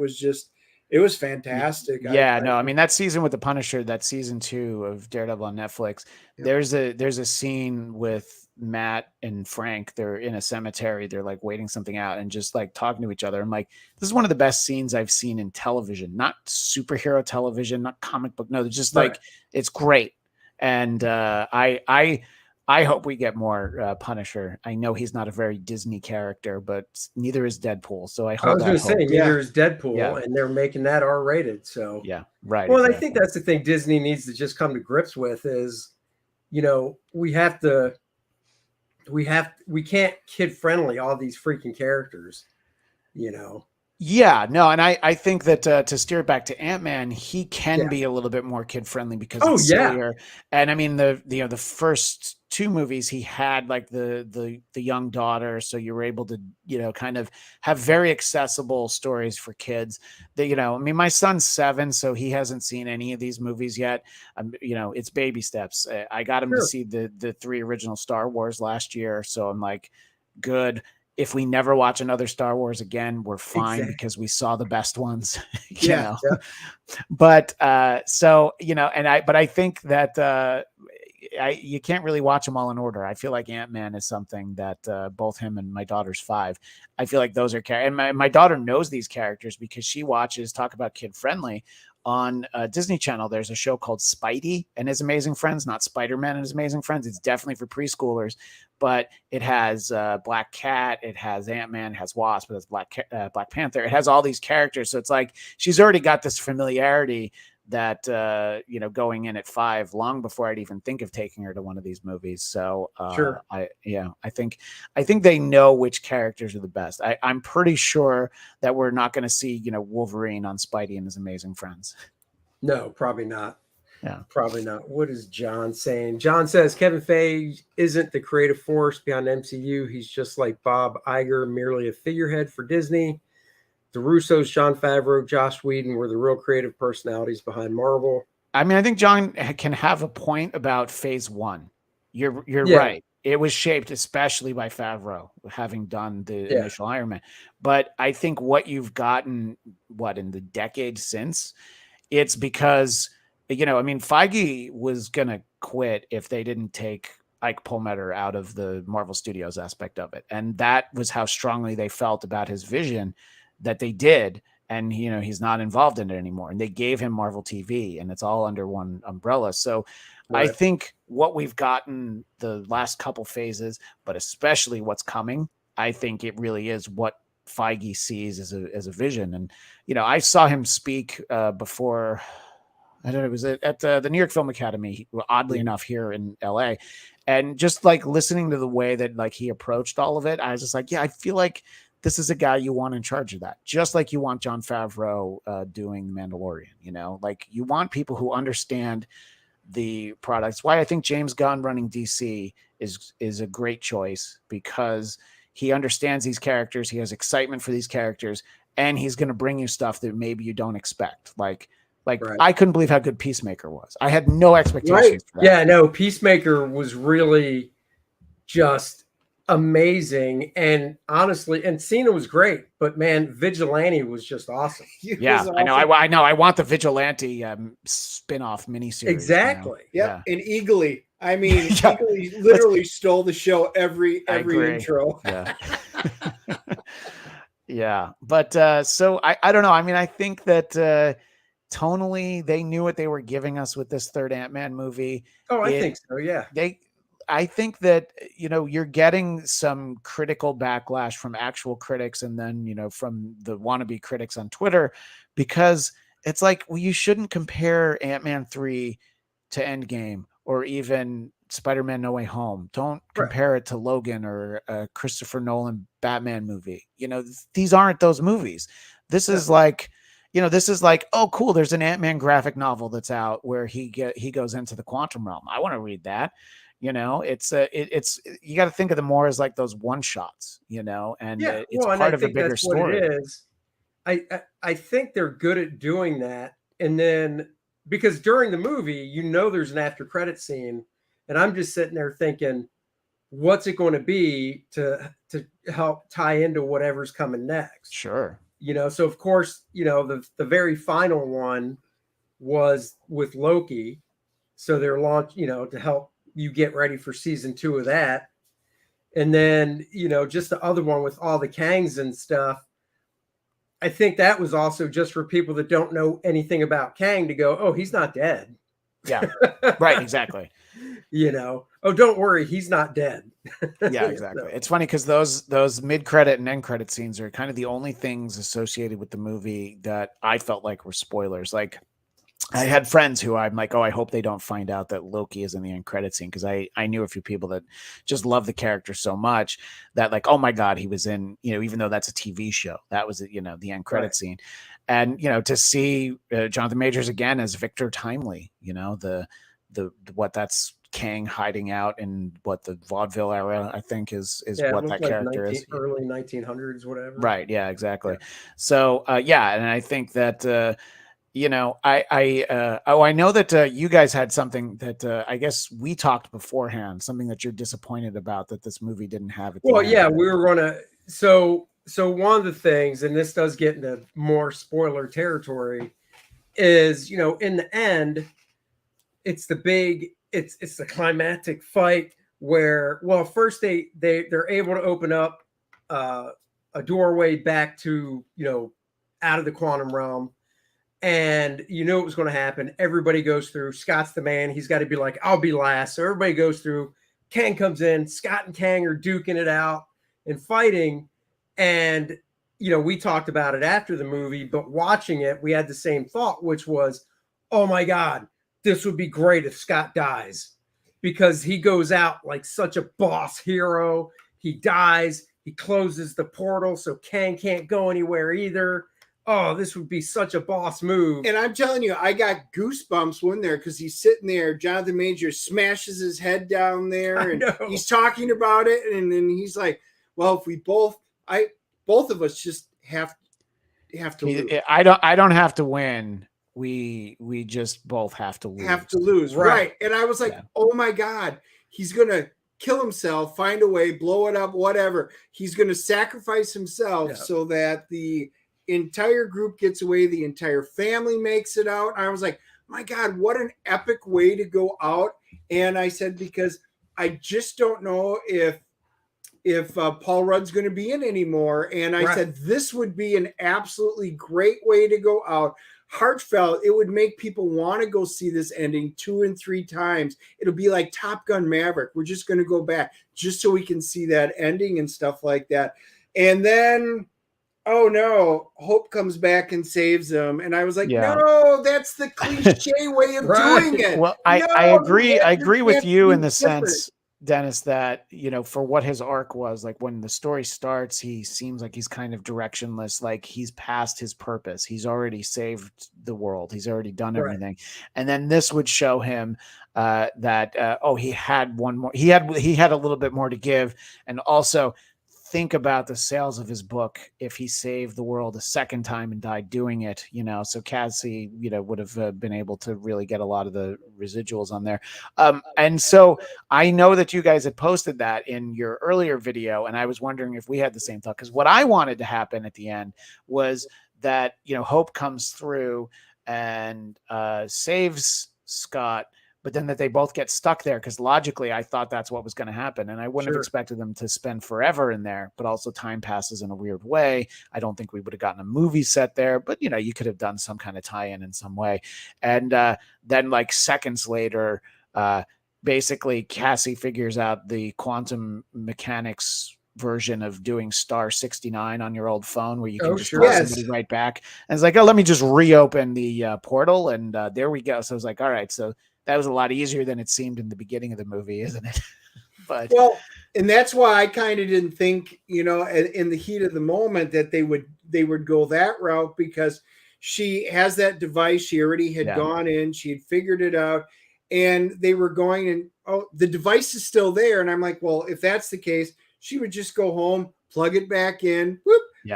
was fantastic. Yeah, no, I mean that season with the Punisher, that season 2 of Daredevil on Netflix. Yep. There's a scene with Matt and Frank. They're in a cemetery. They're like waiting something out and just like talking to each other. I'm like, this is one of the best scenes I've seen in television, not superhero television, not comic book. No, it's just like it's great. And I hope we get more Punisher. I know he's not a very Disney character, but neither is Deadpool. So I was going to say neither is Deadpool, and they're making that R-rated. So yeah, right. Well, exactly. I think that's the thing Disney needs to just come to grips with is, we can't kid friendly all these freaking characters, Yeah, no, and I think that to steer it back to Ant-Man, he can be a little bit more kid friendly because it's sillier. And I mean the first 2 movies he had like the young daughter, so you were able to kind of have very accessible stories for kids. That I mean my son's 7, so he hasn't seen any of these movies yet. It's baby steps. I got him to see the 3 original Star Wars last year, so I'm like, good. If we never watch another Star Wars again, we're fine because we saw the best ones, know. But but I think that you can't really watch them all in order. I feel like Ant-Man is something that both him and my daughter's 5. I feel like those are and my daughter knows these characters because she watches, talk about kid friendly, on Disney Channel. There's a show called Spidey and His Amazing Friends, not Spider-Man and His Amazing Friends. It's definitely for preschoolers, but it has Black Cat, it has Ant-Man, it has Wasp, it has Black Panther. It has all these characters. So it's like she's already got this familiarity that going in at 5 long before I'd even think of taking her to one of these movies. So I think they know which characters are the best. I'm pretty sure that we're not going to see Wolverine on Spidey and His Amazing Friends. No, probably not. Yeah, probably not. What is John saying? John says Kevin Feige isn't the creative force behind MCU. He's just like Bob Iger, merely a figurehead for Disney. The Russos, Jon Favreau, Joss Whedon were the real creative personalities behind Marvel. I mean, I think John can have a point about Phase 1. You're right. It was shaped especially by Favreau, having done the initial Iron Man. But I think what you've gotten, in the decade since, it's because, Feige was going to quit if they didn't take Ike Perlmutter out of the Marvel Studios aspect of it. And that was how strongly they felt about his vision that they did. And, he's not involved in it anymore. And they gave him Marvel TV and it's all under one umbrella. So I think what we've gotten the last couple phases, but especially what's coming, I think it really is what Feige sees as a vision. And, I saw him speak before, I don't know, it was at the New York Film Academy, oddly enough, here in LA. And just like listening to the way that like he approached all of it, I was just like, I feel like this is a guy you want in charge of that, just like you want Jon Favreau doing Mandalorian. Like you want people who understand the products. Why I think James Gunn running DC is a great choice, because he understands these characters, he has excitement for these characters, and he's going to bring you stuff that maybe you don't expect. Like I couldn't believe how good Peacemaker was. I had no expectations. For that. Yeah, no, Peacemaker was really just amazing, and honestly, and Cena was great, but man, Vigilante was just awesome. Awesome. I know. I want the Vigilante spin-off miniseries. Exactly. Yeah, and Eagly. I mean, Eagly literally stole the show every intro. Yeah. Yeah, but so I don't know. I mean, I think that tonally they knew what they were giving us with this third Ant-Man movie. Oh, I think so. Yeah. I think that, you're getting some critical backlash from actual critics and then, from the wannabe critics on Twitter, because it's like, well, you shouldn't compare Ant-Man 3 to Endgame or even Spider-Man No Way Home. Don't compare it to Logan or a Christopher Nolan Batman movie. These aren't those movies. This is like, oh, cool, there's an Ant-Man graphic novel that's out where he goes into the quantum realm. I want to read that. It's you got to think of them more as like those one shots, and it's part of a bigger story. What it is. I think they're good at doing that. And then because during the movie, you know, there's an after credit scene, and I'm just sitting there thinking, what's it going to be to help tie into whatever's coming next? Sure. You know, so of course, you know, the very final one was with Loki. So they're launched, you know, to help you get ready for season 2 of that. And then, you know, just the other one with all the Kangs and stuff. I think that was also just for people that don't know anything about Kang to go, oh, he's not dead. Yeah, right. Exactly. You know, oh, don't worry, he's not dead. Yeah, exactly. It's funny because those mid-credit and end-credit scenes are kind of the only things associated with the movie that I felt like were spoilers. Like, I had friends who I'm like, oh, I hope they don't find out that Loki is in the end credit scene, because I knew a few people that just love the character so much that, like, oh my God, he was in, you know, even though that's a TV show, that was, you know, the end credit scene. And, you know, to see Jonathan Majors again as Victor Timely, you know, the what that's Kang hiding out in what the vaudeville era, I think is what that character is. Early 1900s, whatever. Right. Yeah, exactly. Yeah. So, yeah. And I think that, you know, I know that you guys had something that I guess we talked beforehand, something that you're disappointed about that this movie didn't have. Well, yeah, we were going to. So one of the things, and this does get into more spoiler territory, is, you know, in the end, it's the climactic fight where, well, first they're able to open up a doorway back to, you know, out of the quantum realm. And you know it was going to happen. Everybody goes through. Scott's the man. He's got to be like, I'll be last. So everybody goes through. Kang comes in. Scott and Kang are duking it out and fighting. And, you know, we talked about it after the movie, but watching it, we had the same thought, which was, oh my God, this would be great if Scott dies, because he goes out like such a boss hero. He dies. He closes the portal so Kang can't go anywhere either. Oh, this would be such a boss move. And I'm telling you, I got goosebumps when there, because he's sitting there. Jonathan Majors smashes his head down there, and he's talking about it. And then he's like, well, if we both of us just have to lose. I don't have to win. We just both have to lose. Right. And I was like, oh my God, he's going to kill himself, find a way, blow it up, whatever. He's going to sacrifice himself so that the entire group gets away, the entire family makes it out. I was like, my God, what an epic way to go out. And I said, because I just don't know if Paul Rudd's going to be in anymore. And I said, this would be an absolutely great way to go out. Heartfelt. It would make people want to go see this ending 2 and 3 times. It'll be like Top Gun Maverick. We're just going to go back just so we can see that ending and stuff like that. And then, oh no, Hope comes back and saves him. And I was like, no, that's the cliche way of doing it. Well, I agree with you in the sense, Dennis, that, you know, for what his arc was, like when the story starts, he seems like he's kind of directionless, like he's past his purpose. He's already saved the world. He's already done everything. And then this would show him that, he had one more, he had a little bit more to give. And also, think about the sales of his book if he saved the world a second time and died doing it, you know. So Cassie, you know, would have been able to really get a lot of the residuals on there. And so I know that you guys had posted that in your earlier video, and I was wondering if we had the same thought, because what I wanted to happen at the end was that, you know, Hope comes through and saves Scott, but then that they both get stuck there, because logically I thought that's what was going to happen. And I wouldn't have expected them to spend forever in there, but also time passes in a weird way. I don't think we would have gotten a movie set there, but, you know, you could have done some kind of tie-in in some way. And then like seconds later, basically Cassie figures out the quantum mechanics version of doing star 69 on your old phone, where you can just throw somebody right back. And it's like, oh, let me just reopen the portal. And there we go. So I was like, all right, so that was a lot easier than it seemed in the beginning of the movie, isn't it? But and that's why I kind of didn't think, you know, in the heat of the moment that they would go that route, because she has that device. She already had gone in, she had figured it out, and they were going, and the device is still there. And I'm like, well, if that's the case, she would just go home, plug it back in,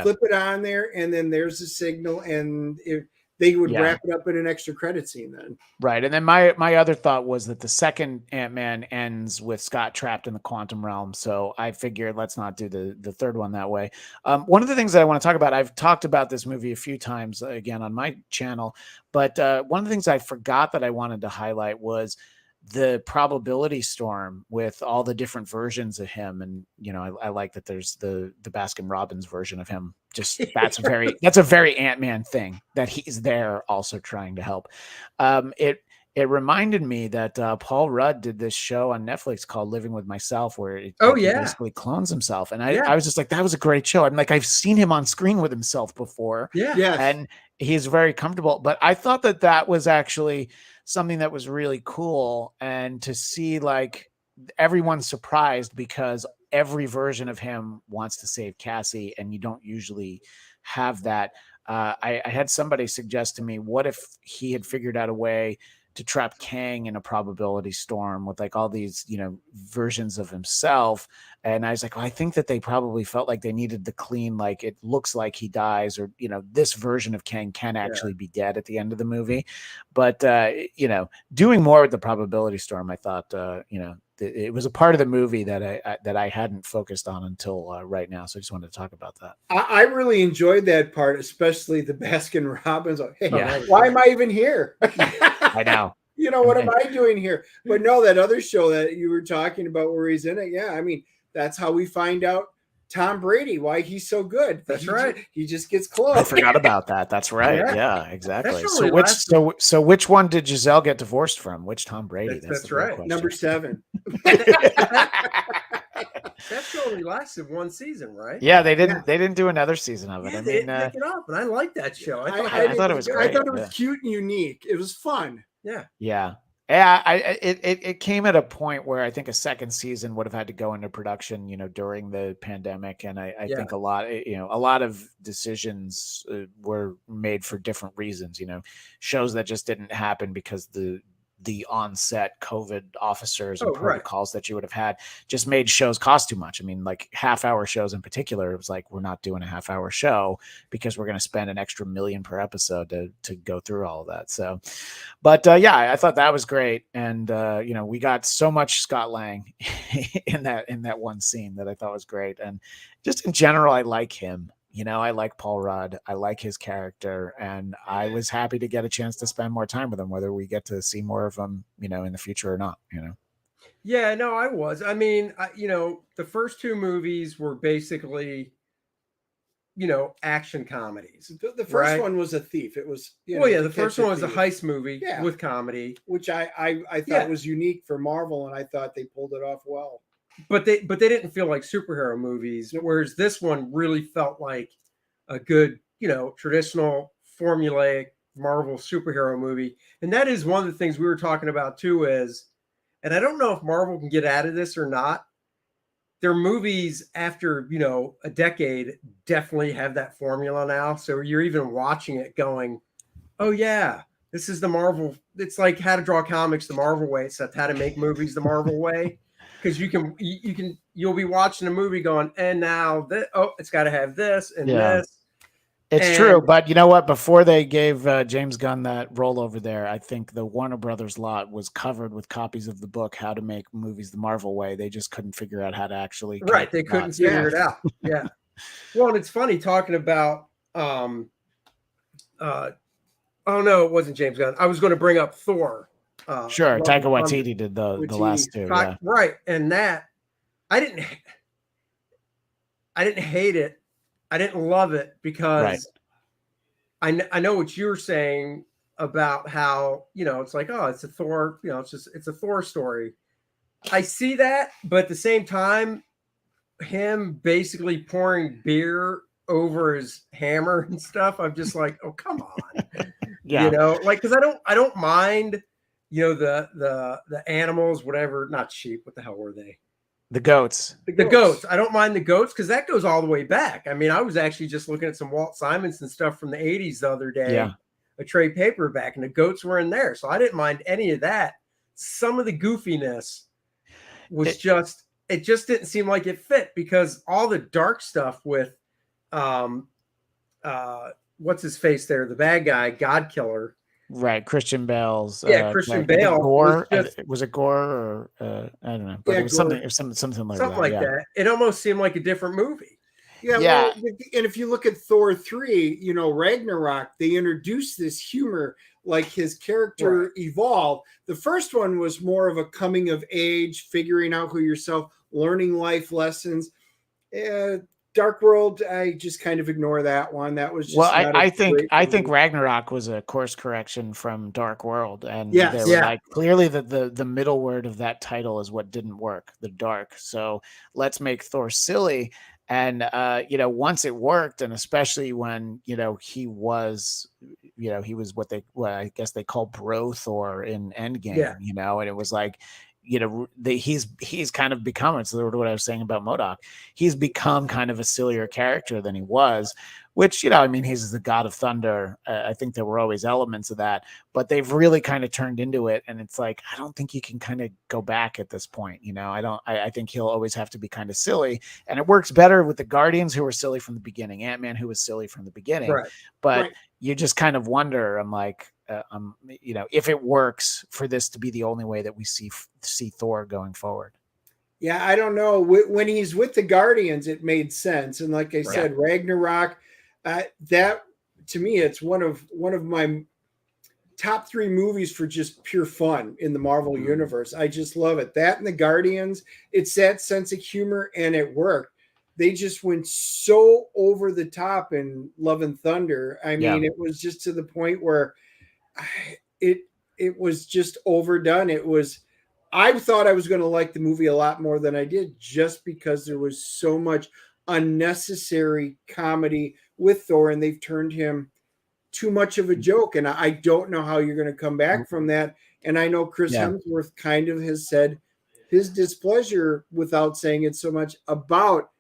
flip it on there, and then there's the signal, and they would wrap it up in an extra credit scene then. Right. And then my other thought was that the second Ant-Man ends with Scott trapped in the quantum realm. So I figured let's not do the third one that way. One of the things that I want to talk about, I've talked about this movie a few times again on my channel, but one of the things I forgot that I wanted to highlight was the probability storm with all the different versions of him. And, you know, I like that there's the Baskin Robbins version of him. Just that's a very Ant-Man thing that he's there also trying to help. It reminded me that Paul Rudd did this show on Netflix called Living with Myself, where he basically clones himself. And I was just like, that was a great show. I'm like, I've seen him on screen with himself before. Yes. And he's very comfortable. But I thought that was actually something that was really cool. And to see like everyone's surprised because every version of him wants to save Cassie, and you don't usually have that. I had somebody suggest to me, what if he had figured out a way to trap Kang in a probability storm with like all these, you know, versions of himself. And I was like, well, I think that they probably felt like they needed the clean, like it looks like he dies, or, you know, this version of Kang can actually be dead at the end of the movie. But, you know, doing more with the probability storm, I thought, you know, it was a part of the movie that I hadn't focused on until right now. So I just wanted to talk about that. I really enjoyed that part, especially the Baskin Robbins. Hey, why am I even here? I know. You know, what am I doing here? But no, that other show that you were talking about where he's in it. Yeah, I mean, that's how we find out Tom Brady, why he's so good. That's right. He just gets close. I forgot about that. That's right. Yeah, exactly. Really so which one did Giselle get divorced from? Which Tom Brady? That's right. Number 7. That show only lasted one season, right? Yeah, they didn't do another season of it. Yeah, I they mean, didn't pick it up, and I liked that show. I thought it was great. I thought it was cute and unique. It was fun. Yeah. Yeah. Yeah, it came at a point where I think a second season would have had to go into production, you know, during the pandemic, and I think a lot of decisions were made for different reasons. You know, shows that just didn't happen because the on-set COVID officers and protocols that you would have had just made shows cost too much. I mean, like half-hour shows in particular, it was like, we're not doing a half-hour show because we're going to spend an extra $1 million per episode to go through all of that. So, but yeah, I thought that was great. And, you know, we got so much Scott Lang in that one scene that I thought was great. And just in general, I like him. You know, I like Paul Rudd. I like his character, and I was happy to get a chance to spend more time with him, whether we get to see more of him, you know, in the future or not, you know? Yeah, no, I was. I mean, you know, the first two movies were basically, you know, action comedies. The first one was a thief. It was, you know, well, yeah, the first one was a heist movie with comedy, which I thought was unique for Marvel, and I thought they pulled it off well. But they didn't feel like superhero movies, whereas this one really felt like a good, you know, traditional formulaic Marvel superhero movie. And that is one of the things we were talking about too, is, and I don't know if Marvel can get out of this or not, their movies after, you know, a decade definitely have that formula now. So you're even watching it going, oh yeah, this is the Marvel. It's like How to Draw Comics the Marvel way, except How to Make Movies the Marvel way. Because you'll be watching a movie going, and now it's got to have this and this. It's true, but you know what? Before they gave James Gunn that role over there, I think the Warner Brothers lot was covered with copies of the book "How to Make Movies the Marvel Way." They just couldn't figure out how to actually they couldn't figure it out. Yeah. Well, and it's funny talking about. Oh no, it wasn't James Gunn. I was going to bring up Thor. Sure, Taika Waititi did the last two, right? And that I didn't hate it, I didn't love it because I know what you're saying about how, you know, it's like, oh, it's a Thor, you know, it's a Thor story. I see that, but at the same time, him basically pouring beer over his hammer and stuff, I'm just like, oh, come on. You know, like, because I don't mind. You know, the animals, whatever, not sheep. What the hell were they? The goats. The goats. I don't mind the goats because that goes all the way back. I mean, I was actually just looking at some Walt Simonson stuff from the 80s the other day, a trade paperback, and the goats were in there. So I didn't mind any of that. Some of the goofiness was it just didn't seem like it fit because all the dark stuff with what's his face there, the bad guy, God Killer. Right, Christian Bale's. Christian I think Bale Gore. was just Was it Gore or I don't know, but it was Gore. something like something that. like Yeah, that. It almost seemed like a different movie. Yeah, yeah, well, and if you look at Thor 3, Ragnarok, they introduced this humor, like his character evolved. The first one was more of a coming of age, figuring out who yourself, learning life lessons. Dark World, I just kind of ignore that one. That was just well, not a great I think movie. Ragnarok was a course correction from Dark World, and they Yes. were Yeah. like, clearly the middle word of that title is what didn't work, the dark. So let's make Thor silly. And once it worked, and especially when he was what I guess they call Bro Thor in Endgame, Yeah. and it was like, he's kind of become, it's sort of what I was saying about MODOK. He's become kind of a sillier character than he was, which, he's the god of thunder. I think there were always elements of that, but they've really kind of turned into it. And it's like, I don't think you can kind of go back at this point. I think he'll always have to be kind of silly, and it works better with the Guardians, who were silly from the beginning, Ant-Man, who was silly from the beginning. Right. But you just kind of wonder, I'm like, if it works for this to be the only way that we see Thor going forward. Yeah, I don't know. When he's with the Guardians, it made sense. And like I said, Ragnarok, that to me, it's one of my top 3 movies for just pure fun in the Marvel universe. I just love it. That and the Guardians, it's that sense of humor, and it worked. They just went so over the top in Love and Thunder. I mean, it was just to the point where it was just overdone. I thought I was going to like the movie a lot more than I did, just because there was so much unnecessary comedy with Thor, and they've turned him too much of a joke. And I don't know how you're going to come back from that. And I know Chris Hemsworth kind of has said his displeasure, without saying it so much, about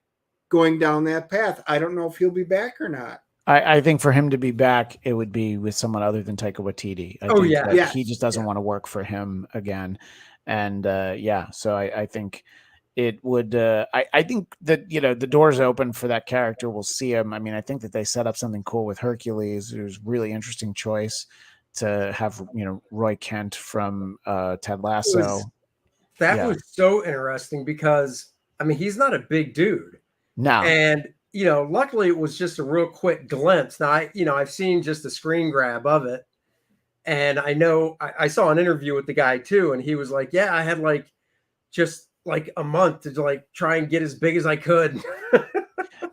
going down that path. I don't know if he'll be back or not. I think for him to be back, it would be with someone other than Taika Waititi. I think he just doesn't want to work for him again. And so I think it would. I think that the door's open for that character. We'll see him. I mean, I think that they set up something cool with Hercules. It was a really interesting choice to have Roy Kent from Ted Lasso. That was so interesting because he's not a big dude. No, and luckily it was just a real quick glimpse. Now I've seen just a screen grab of it. And I know I saw an interview with the guy too, and he was like, "Yeah, I had just a month to try and get as big as I could."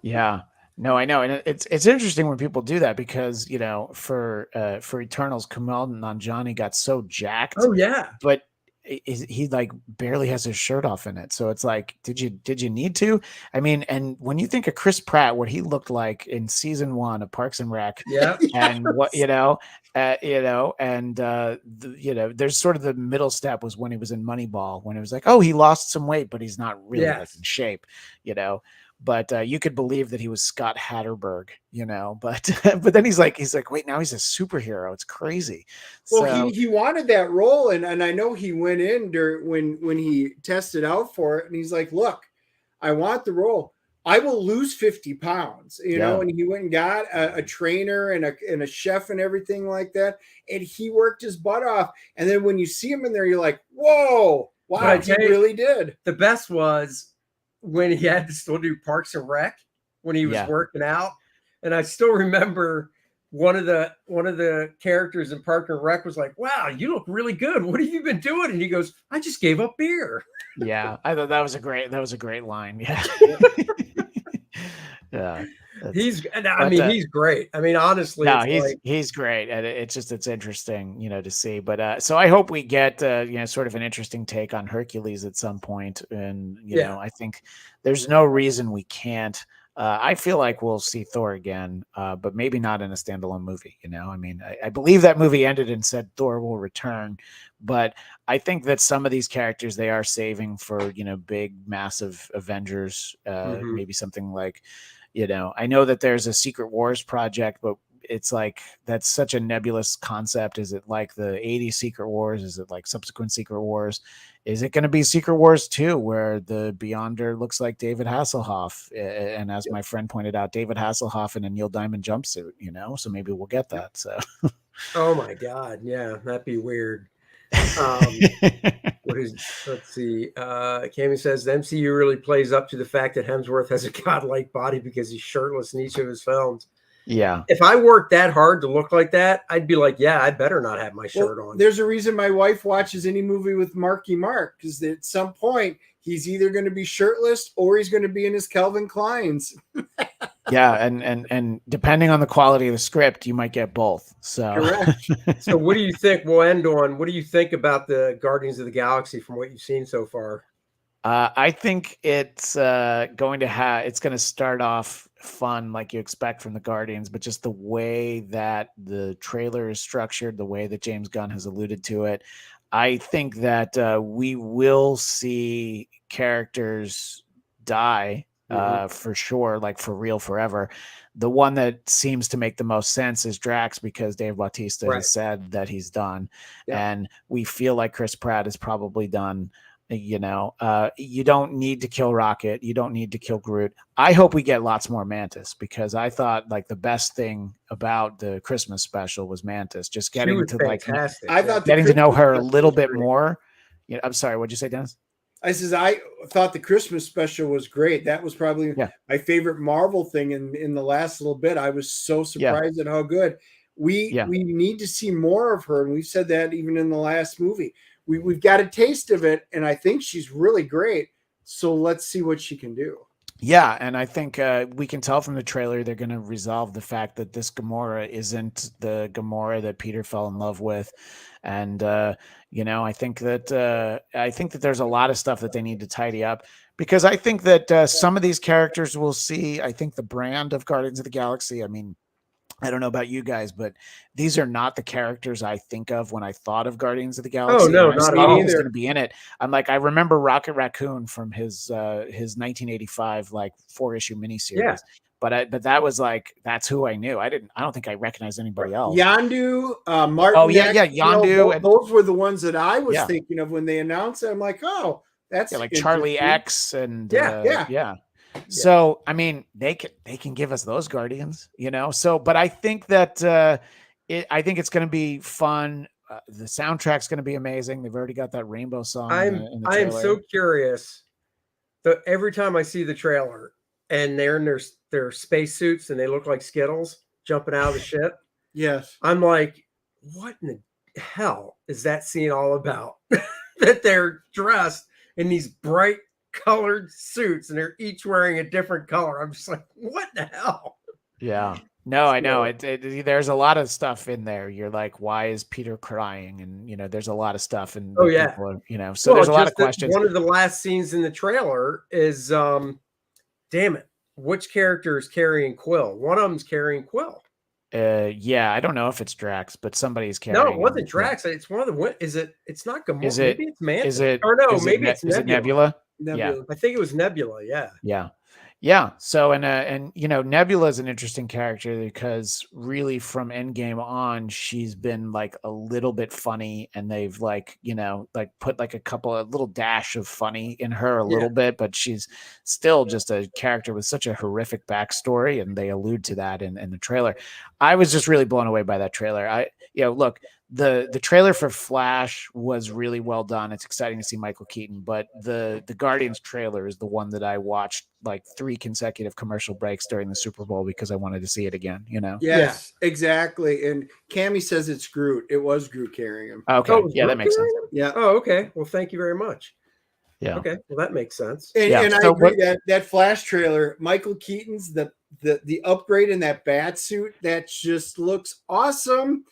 Yeah, no, I know, and it's interesting when people do that because for Eternals, Kumail Nanjiani got so jacked. Oh yeah, but he barely has his shirt off in it, so it's like, did you need to? I mean, and when you think of Chris Pratt, what he looked like in season 1 of Parks and Rec, and what there's sort of the middle step was when he was in Moneyball, when it was like, oh, he lost some weight, but he's not really in shape, But you could believe that he was Scott Hatterberg, but then he's like, wait, now he's a superhero. It's crazy. Well, he wanted that role. And I know he went in when he tested out for it, and he's like, look, I want the role. I will lose 50 pounds, and he went and got a trainer and a chef and everything like that. And he worked his butt off. And then when you see him in there, you're like, whoa, wow, he really did. The best was when he had to still do Parks and Rec when he was working out. And I still remember one of the characters in Parks and Rec was like, "Wow, you look really good. What have you been doing?" And he goes, "I just gave up beer." Yeah, I thought that was a great line. Yeah. Yeah. He's great. I mean, honestly, no, he's great. And it's interesting, to see. But so I hope we get sort of an interesting take on Hercules at some point. And I think there's no reason we can't. I feel like we'll see Thor again, but maybe not in a standalone movie. I mean, I believe that movie ended and said Thor will return, but I think that some of these characters they are saving for big, massive Avengers. Maybe something like. I know that there's a Secret Wars project, but it's like that's such a nebulous concept. Is it like the 80s Secret Wars? Is it like subsequent Secret Wars? Is it going to be Secret Wars 2 where the Beyonder looks like David Hasselhoff? And as my friend pointed out, David Hasselhoff in a Neil Diamond jumpsuit, so maybe we'll get that. So, oh my God. Yeah, that'd be weird. Let's see. Cammy says the MCU really plays up to the fact that Hemsworth has a godlike body because he's shirtless in each of his films. Yeah. If I worked that hard to look like that, I'd be like, yeah, I better not have my shirt on. There's a reason my wife watches any movie with Marky Mark, because at some point he's either going to be shirtless or he's going to be in his Calvin Kleins. Yeah, and depending on the quality of the script, you might get both. So, correct. So what do you think? We'll end on, what do you think about the Guardians of the Galaxy from what you've seen so far? I think it's going to start off fun like you expect from the Guardians, but just the way that the trailer is structured, the way that James Gunn has alluded to it, I think that we will see characters die for sure, like for real forever. The one that seems to make the most sense is Drax, because Dave Bautista has said that he's done. Yeah. And we feel like Chris Pratt is probably done. You don't need to kill Rocket. You don't need to kill Groot. I hope we get lots more Mantis, because I thought like the best thing about the Christmas special was Mantis, just getting to fantastic. getting to know her a little bit more. I'm sorry. What'd you say, Dennis? I thought the Christmas special was great. That was probably my favorite Marvel thing in the last little bit. I was so surprised at how good. We need to see more of her, and we've said that even in the last movie. We've got a taste of it, and I think she's really great. So let's see what she can do. Yeah, and I think we can tell from the trailer they're going to resolve the fact that this Gamora isn't the Gamora that Peter fell in love with, and I think that there's a lot of stuff that they need to tidy up, because I think that some of these characters will see. I think the brand of Guardians of the Galaxy. I mean, I don't know about you guys, but these are not the characters I think of when I thought of Guardians of the Galaxy. Oh no, not me either. Going to be in it. I'm like, I remember Rocket Raccoon from his 1985 like 4-issue miniseries. Yeah. But that was like, that's who I knew. I don't think I recognized anybody else. Yondu, Martin. Oh yeah, Yondu. Those were the ones that I was thinking of when they announced it. I'm like, oh, that's like Charlie X and yeah. So, I mean, they can give us those Guardians, So, but I think that I think it's going to be fun. The soundtrack's going to be amazing. They've already got that Rainbow song. I am so curious. Every time I see the trailer and they're in their space suits and they look like Skittles jumping out of the ship. Yes, I'm like, what in the hell is that scene all about? That they're dressed in these bright colored suits and they're each wearing a different color. I'm just like, what the hell? Yeah. No, I know there's a lot of stuff in there. You're like, why is Peter crying? And there's a lot of stuff. And so there's a lot of questions. One of the last scenes in the trailer is, damn it, which character is carrying Quill? One of them's carrying Quill. I don't know if it's Drax, but somebody's carrying. No, it wasn't Drax. It's one of the. Is it? It's not Gamora. Maybe it's Mantis. Is it? Or no, maybe it's Nebula. Is it Nebula? Nebula. Yeah, I think it was Nebula. Yeah. So and Nebula is an interesting character because really from Endgame on, she's been like a little bit funny, and they've like put like a little dash of funny in her a little bit, but she's still just a character with such a horrific backstory, and they allude to that in the trailer. I was just really blown away by that trailer. Look. The trailer for Flash was really well done. It's exciting to see Michael Keaton, but the Guardians trailer is the one that I watched like 3 consecutive commercial breaks during the Super Bowl because I wanted to see it again, Yes, exactly. And Cammie says it's Groot. It was Groot carrying him. Okay. That makes sense. Yeah. Oh, okay. Well, thank you very much. Yeah. Okay. Well, that makes sense. And I agree that Flash trailer, Michael Keaton's the upgrade in that bat suit, that just looks awesome.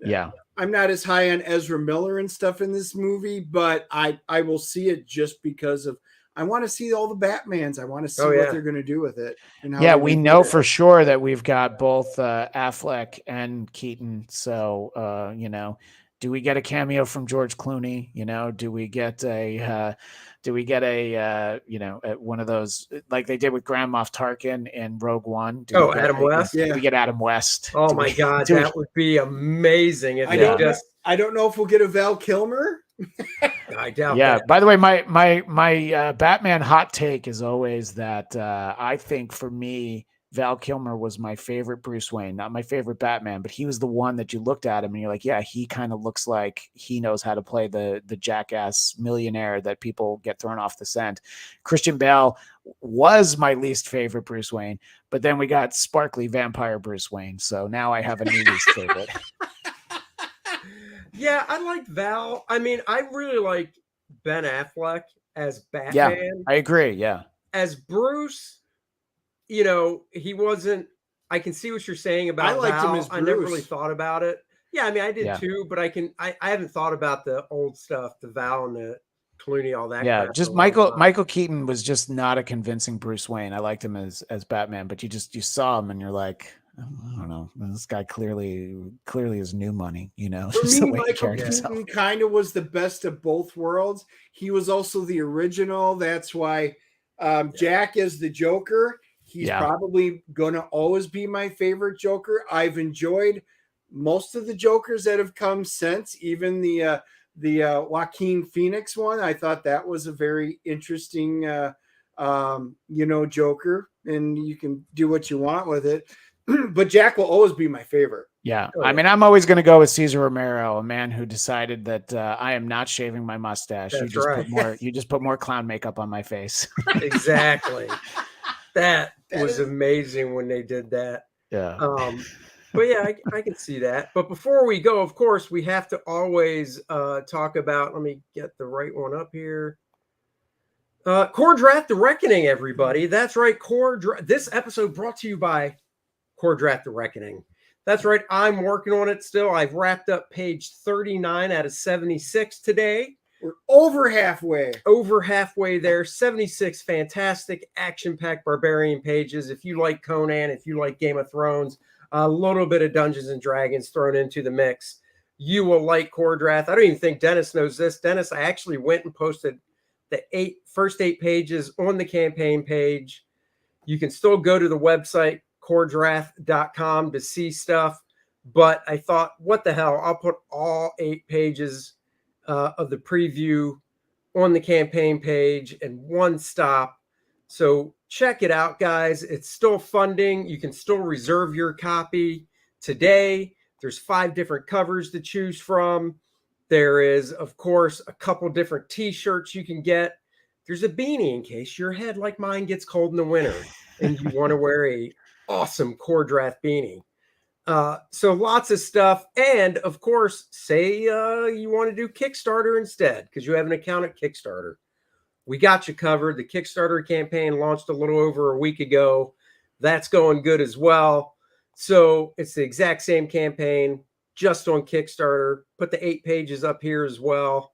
Yeah. I'm not as high on Ezra Miller and stuff in this movie, but I will see it just because of I want to see all the Batmans. I want to see what they're going to do with it. And how we know for sure that we've got both Affleck and Keaton. So, Do we get a cameo from George Clooney? Do we get a one of those like they did with Grand Moff Tarkin in Rogue One? Adam West. Do we get Adam West? Oh my God, that would be amazing if I don't know if we'll get a Val Kilmer. I doubt. Yeah. That. By the way, my Batman hot take is always that I think for me, Val Kilmer was my favorite Bruce Wayne, not my favorite Batman, but he was the one that you looked at him and you're like, yeah, he kind of looks like he knows how to play the jackass millionaire that people get thrown off the scent. Christian Bale was my least favorite Bruce Wayne, but then we got sparkly vampire Bruce Wayne. So now I have a new least favorite. Yeah, I like Val. I mean, I really like Ben Affleck as Batman. Yeah, I agree. Yeah. As Bruce, he wasn't. I can see what you're saying about I liked Val. him as Bruce. I never really thought about it. Yeah, I mean, I did too, but I haven't thought about the old stuff, the Val and the Clooney, all that. Yeah, just Michael Keaton was just not a convincing Bruce Wayne. I liked him as Batman, but you saw him and you're like, I don't know, this guy clearly is new money, For me, Michael Keaton kind of was the best of both worlds. He was also the original. That's why Jack is the Joker. He's probably going to always be my favorite Joker. I've enjoyed most of the Jokers that have come since, even the Joaquin Phoenix one. I thought that was a very interesting, Joker, and you can do what you want with it. But Jack will always be my favorite. Yeah. I mean, I'm always going to go with Cesar Romero, a man who decided that I am not shaving my mustache. That's You just put more clown makeup on my face. Exactly. That was amazing when they did that. Yeah. But yeah, I can see that. But before we go, of course, we have to always talk about, let me get the right one up here. Kor-Drath, The Reckoning, everybody. That's right. Kor-Drath. This episode brought to you by Kor-Drath, The Reckoning. That's right. I'm working on it still. I've wrapped up page 39 out of 76 today. We're over halfway. Over halfway there. 76 fantastic action-packed barbarian pages. If you like Conan, if you like Game of Thrones, a little bit of Dungeons and Dragons thrown into the mix, you will like Kor-Drath. I don't even think Dennis knows this. Dennis, I actually went and posted the first 8 pages on the campaign page. You can still go to the website, Kor-Drath.com, to see stuff. But I thought, what the hell? I'll put all 8 pages of the preview on the campaign page in one stop. So check it out, guys. It's still funding. You can still reserve your copy today. There's 5 different covers to choose from. There is, of course, a couple different t-shirts you can get. There's a beanie in case your head, like mine, gets cold in the winter and you want to wear a awesome Kor-Drath beanie. So lots of stuff. And of course, say you want to do Kickstarter instead because you have an account at Kickstarter. We got you covered. The Kickstarter campaign launched a little over a week ago. That's going good as well. So it's the exact same campaign, just on Kickstarter. Put the 8 pages up here as well.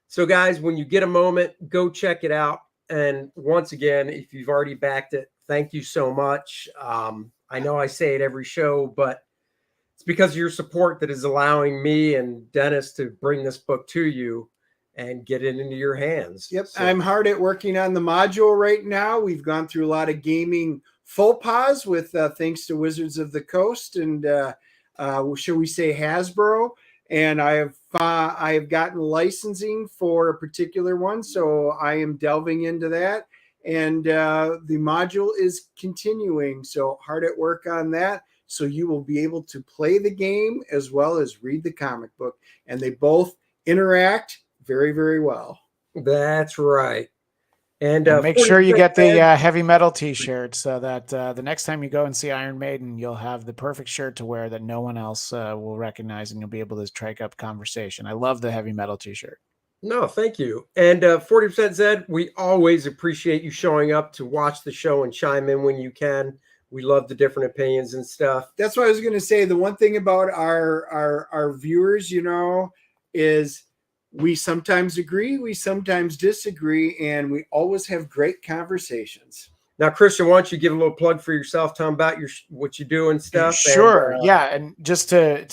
So guys, when you get a moment, go check it out. And once again, if you've already backed it, thank you so much. I know I say it every show, but it's because of your support that is allowing me and Dennis to bring this book to you and get it into your hands. Yep. So, I'm hard at working on the module right now. We've gone through a lot of gaming faux pas with thanks to Wizards of the Coast and shall we say Hasbro. And I have gotten licensing for a particular one. So I am delving into that. And the module is continuing. So hard at work on that. So you will be able to play the game as well as read the comic book. And they both interact very, very well. that's right. And make sure you get the heavy metal t-shirt so that the next time you go and see Iron Maiden, you'll have the perfect shirt to wear that no one else will recognize, and you'll be able to strike up conversation. I love the heavy metal t-shirt. No, thank you. And 40% Zed, we always appreciate you showing up to watch the show and chime in when you can. We love the different opinions and stuff. That's what I was going to say. The one thing about our viewers, is we sometimes agree, we sometimes disagree, and we always have great conversations. Now, Christian, why don't you give a little plug for yourself? Tell them about what you do and stuff. Sure. And, yeah. And just to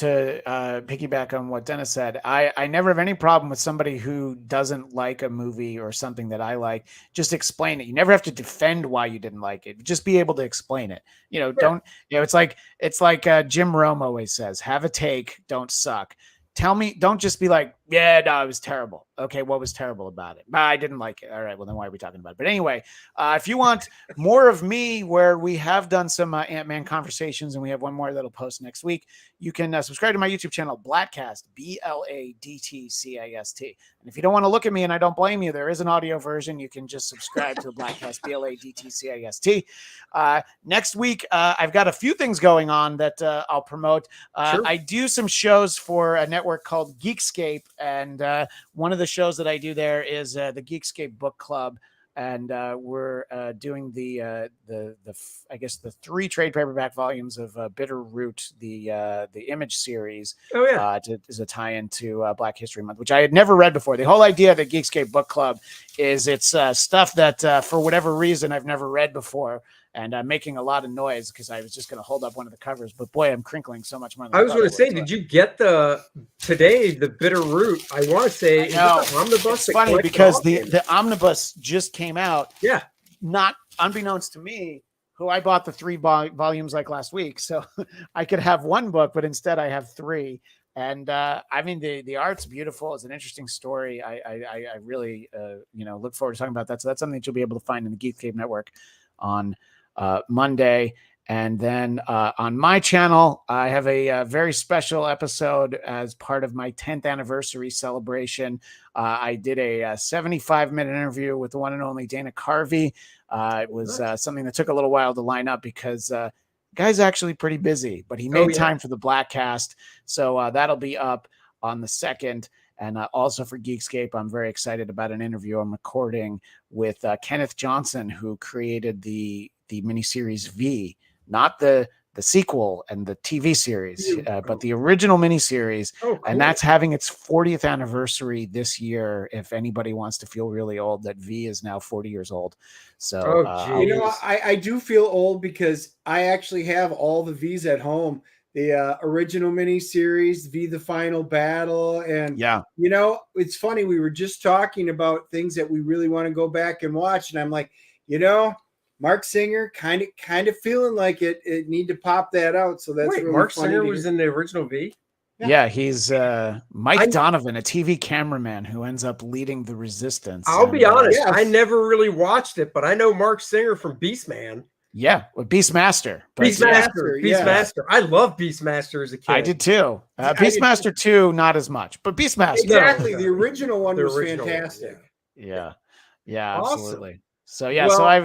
piggyback on what Dennis said, I never have any problem with somebody who doesn't like a movie or something that I like. Just explain it. You never have to defend why you didn't like it. Just be able to explain it. Don't, it's like Jim Rome always says, have a take, don't suck. Tell me, don't just be like, yeah, no, it was terrible. Okay, what was terrible about it? I didn't like it. All right, well, then why are we talking about it? But anyway, if you want more of me, where we have done some Ant-Man conversations, and we have one more that'll post next week, you can subscribe to my YouTube channel, Blattcast, Bladtcast. And if you don't want to look at me, and I don't blame you, there is an audio version. You can just subscribe to the Blattcast, Bladtcast. Next week, I've got a few things going on that I'll promote. Sure. I do some shows for a network called Geekscape, and one of the shows that I do there is the Geekscape Book Club, and we're doing the 3 trade paperback volumes of Bitter Root, the Image series. Oh yeah, as a tie-in to Black History Month, which I had never read before. The whole idea of the Geekscape Book Club is it's stuff that for whatever reason I've never read before. And I'm making a lot of noise because I was just going to hold up one of the covers, but boy, I'm crinkling so much more. I was going to say, did you get the Bitter Root? I want to say, no, omnibus. It's funny because the omnibus just came out. Yeah, not unbeknownst to me, who I bought the 3 volumes like last week, so I could have one book, but instead I have 3. And I mean, the art's beautiful. It's an interesting story. I really look forward to talking about that. So that's something that you'll be able to find in the Geekscape Network on Monday. And then on my channel, I have a very special episode as part of my 10th anniversary celebration. I did a 75-minute interview with the one and only Dana Carvey. It was something that took a little while to line up because guy's actually pretty busy, but he made time for the Blattcast. So that'll be up on the 2nd. And also for Geekscape, I'm very excited about an interview I'm recording with Kenneth Johnson, who created the miniseries V, not the sequel and the TV series, but the original miniseries. Oh, cool. And that's having its 40th anniversary this year. If anybody wants to feel really old, that V is now 40 years old. So, I do feel old because I actually have all the Vs at home. The original miniseries, V the Final Battle. And, it's funny. We were just talking about things that we really want to go back and watch. And I'm like, Mark Singer kind of feeling like it need to pop that out. So that's really Mark funny Singer was in the original V. Yeah, he's Mike Donovan, a TV cameraman who ends up leading the Resistance. I'll be honest, I never really watched it, but I know Mark Singer from Beastman. Yeah, Beastmaster. Beastmaster. I love Beastmaster as a kid. I did too. Beastmaster 2, not as much, but Beastmaster. Exactly. The original one was fantastic. Yeah, awesome. Absolutely. So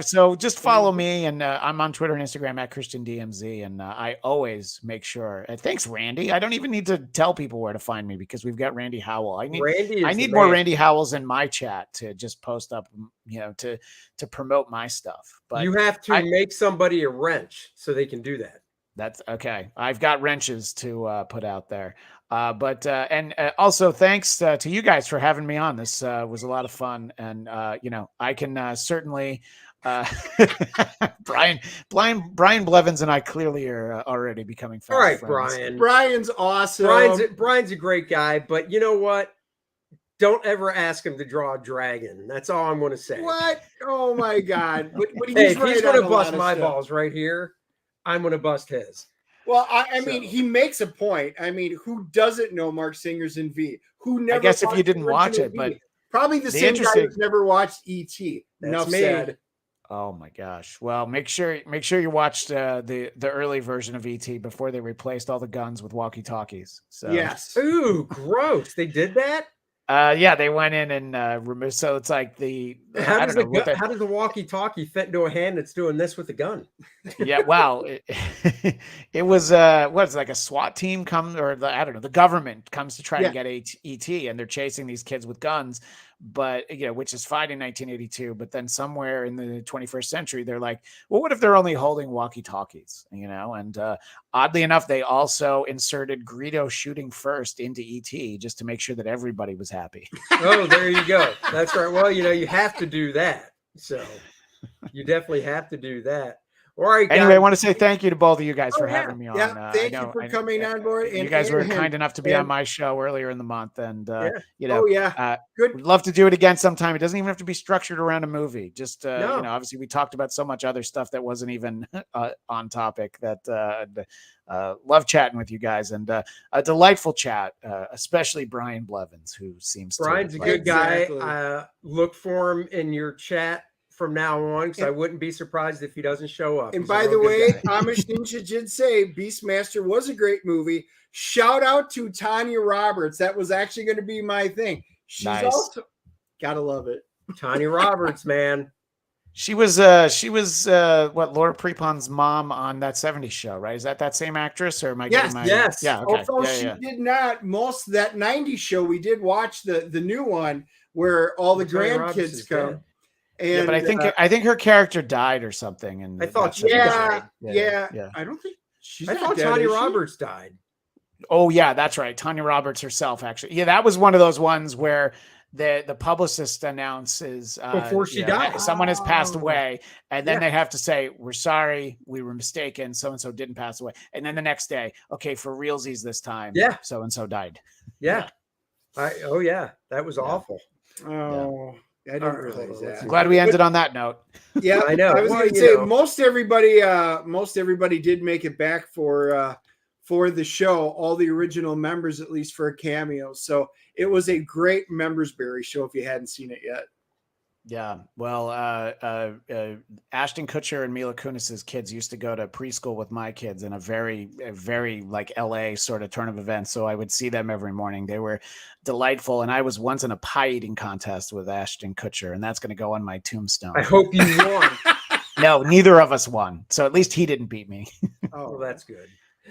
so just follow me, and I'm on Twitter and Instagram at ChristianDMZ, and I always make sure. Thanks, Randy. I don't even need to tell people where to find me because we've got Randy Howell. I need more Randy Howells in my chat to just post up, to promote my stuff. But you have to make somebody a wrench so they can do that. That's okay. I've got wrenches to put out there. But also thanks to you guys for having me on. This was a lot of fun. And, I can certainly Brian Blevins and I clearly are already becoming fast friends. All right, Brian. Brian's awesome. Brian's a great guy, but you know what? Don't ever ask him to draw a dragon. That's all I'm going to say. What? Oh my God. But he's going to bust my balls right here, I'm going to bust his. Well, I mean, he makes a point. I mean, who doesn't know Mark Singer's in V? Who never? I guess if you didn't watch it, but probably the same guy who's never watched E.T. Enough said. Oh my gosh! Well, make sure you watched the early version of E.T. before they replaced all the guns with walkie-talkies. So yes. Ooh, gross! They did that. Yeah, they went in and removed. So it's like how does the walkie-talkie fit into a hand that's doing this with the gun? Yeah, well, it was like a SWAT team the government comes to try to get ET, and they're chasing these kids with guns, but which is fine in 1982. But then somewhere in the 21st century, they're like, well, what if they're only holding walkie-talkies? And oddly enough, they also inserted Greedo shooting first into ET just to make sure that everybody was happy. Oh, there you go. That's right. Well, you have to do that. So You definitely have to do that. All right, Anyway, guys. I want to say thank you to both of you guys for yeah. having me on. Yeah, thank you for coming on board. And you And guys were and- kind enough to be on and- my show earlier in the month. And, you Oh know, yeah, good. we'd love to do it again sometime. It doesn't even have to be structured around a movie. Just, No. you know, obviously we talked about so much other stuff that wasn't even on topic that love chatting with you guys, and a delightful chat, especially Brian Blevins, who seems Brian's to a good Exactly. guy. Look for him in your chat from now on, because I wouldn't be surprised if he doesn't show up. And He's by a the real way, good guy. Amish Ninja did say Beastmaster was a great movie. Shout out to Tanya Roberts. That was actually going to be my thing. She's Nice. also gotta love it. Tanya Roberts, man. She was what, Laura Prepon's mom on that 70s show, right? Is that same actress, or am I Yes, getting my yes. Yeah, okay. Although Yeah, she yeah. did not, most of that 90s show, we did watch the new one where all the Tanya Roberts grandkids is come. dead. And Yeah, but I think her character died or something. And I thought she yeah, died. yeah, I don't think she's I not thought dead, Tanya is she? Roberts died. Oh yeah, that's right. Tanya Roberts herself, actually. Yeah, that was one of those ones where the publicist announces Before she died. someone has passed Oh. away, and then Yeah. they have to say, "We're sorry, we were mistaken. So and so didn't pass away." And then the next day, okay, for realsies this time, Yeah. so and so died. Yeah. That was awful. Oh, I didn't All right, realize hold on, let's that. see. Glad we ended on that note. Yeah, I know. I was Well, going to you say know. most everybody did make it back for the show. All the original members, at least for a cameo. So it was a great members berry show. If you hadn't seen it yet, Yeah, well, Ashton Kutcher and Mila Kunis's kids used to go to preschool with my kids in a very like LA sort of turn of events. So I would see them every morning. They were delightful, and I was once in a pie eating contest with Ashton Kutcher, and that's going to go on my tombstone. I hope you won. No, neither of us won, so at least he didn't beat me. Oh, that's good.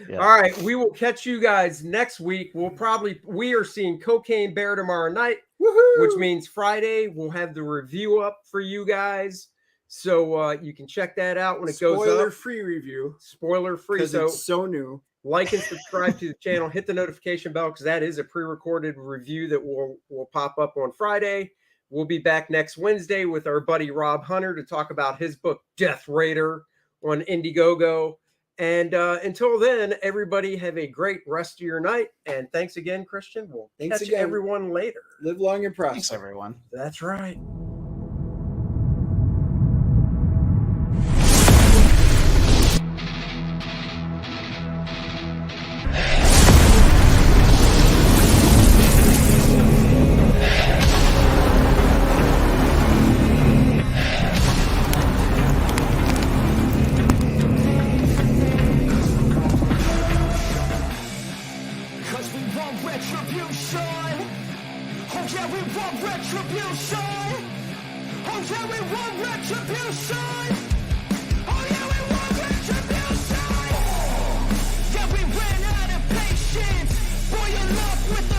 Yeah. All right, we will catch you guys next week. We are seeing Cocaine Bear tomorrow night, woohoo! which means Friday we'll have the review up for you guys, so you can check that out when it goes Spoiler up. free review Spoiler free. because So it's so new. like and subscribe to the channel. Hit the notification bell because that is a pre-recorded review that will pop up on Friday. We'll be back next Wednesday with our buddy Rob Hunter to talk about his book Death Raider on Indiegogo. And until then, everybody have a great rest of your night. And thanks again, Christian. We'll Thanks catch again. everyone later. Live long and prosper. Thanks, everyone. That's right. Cause we want retribution. Oh yeah, we want retribution. Oh yeah, we want retribution. Oh yeah, we want retribution. Yeah, we ran out of patience. Boil up with the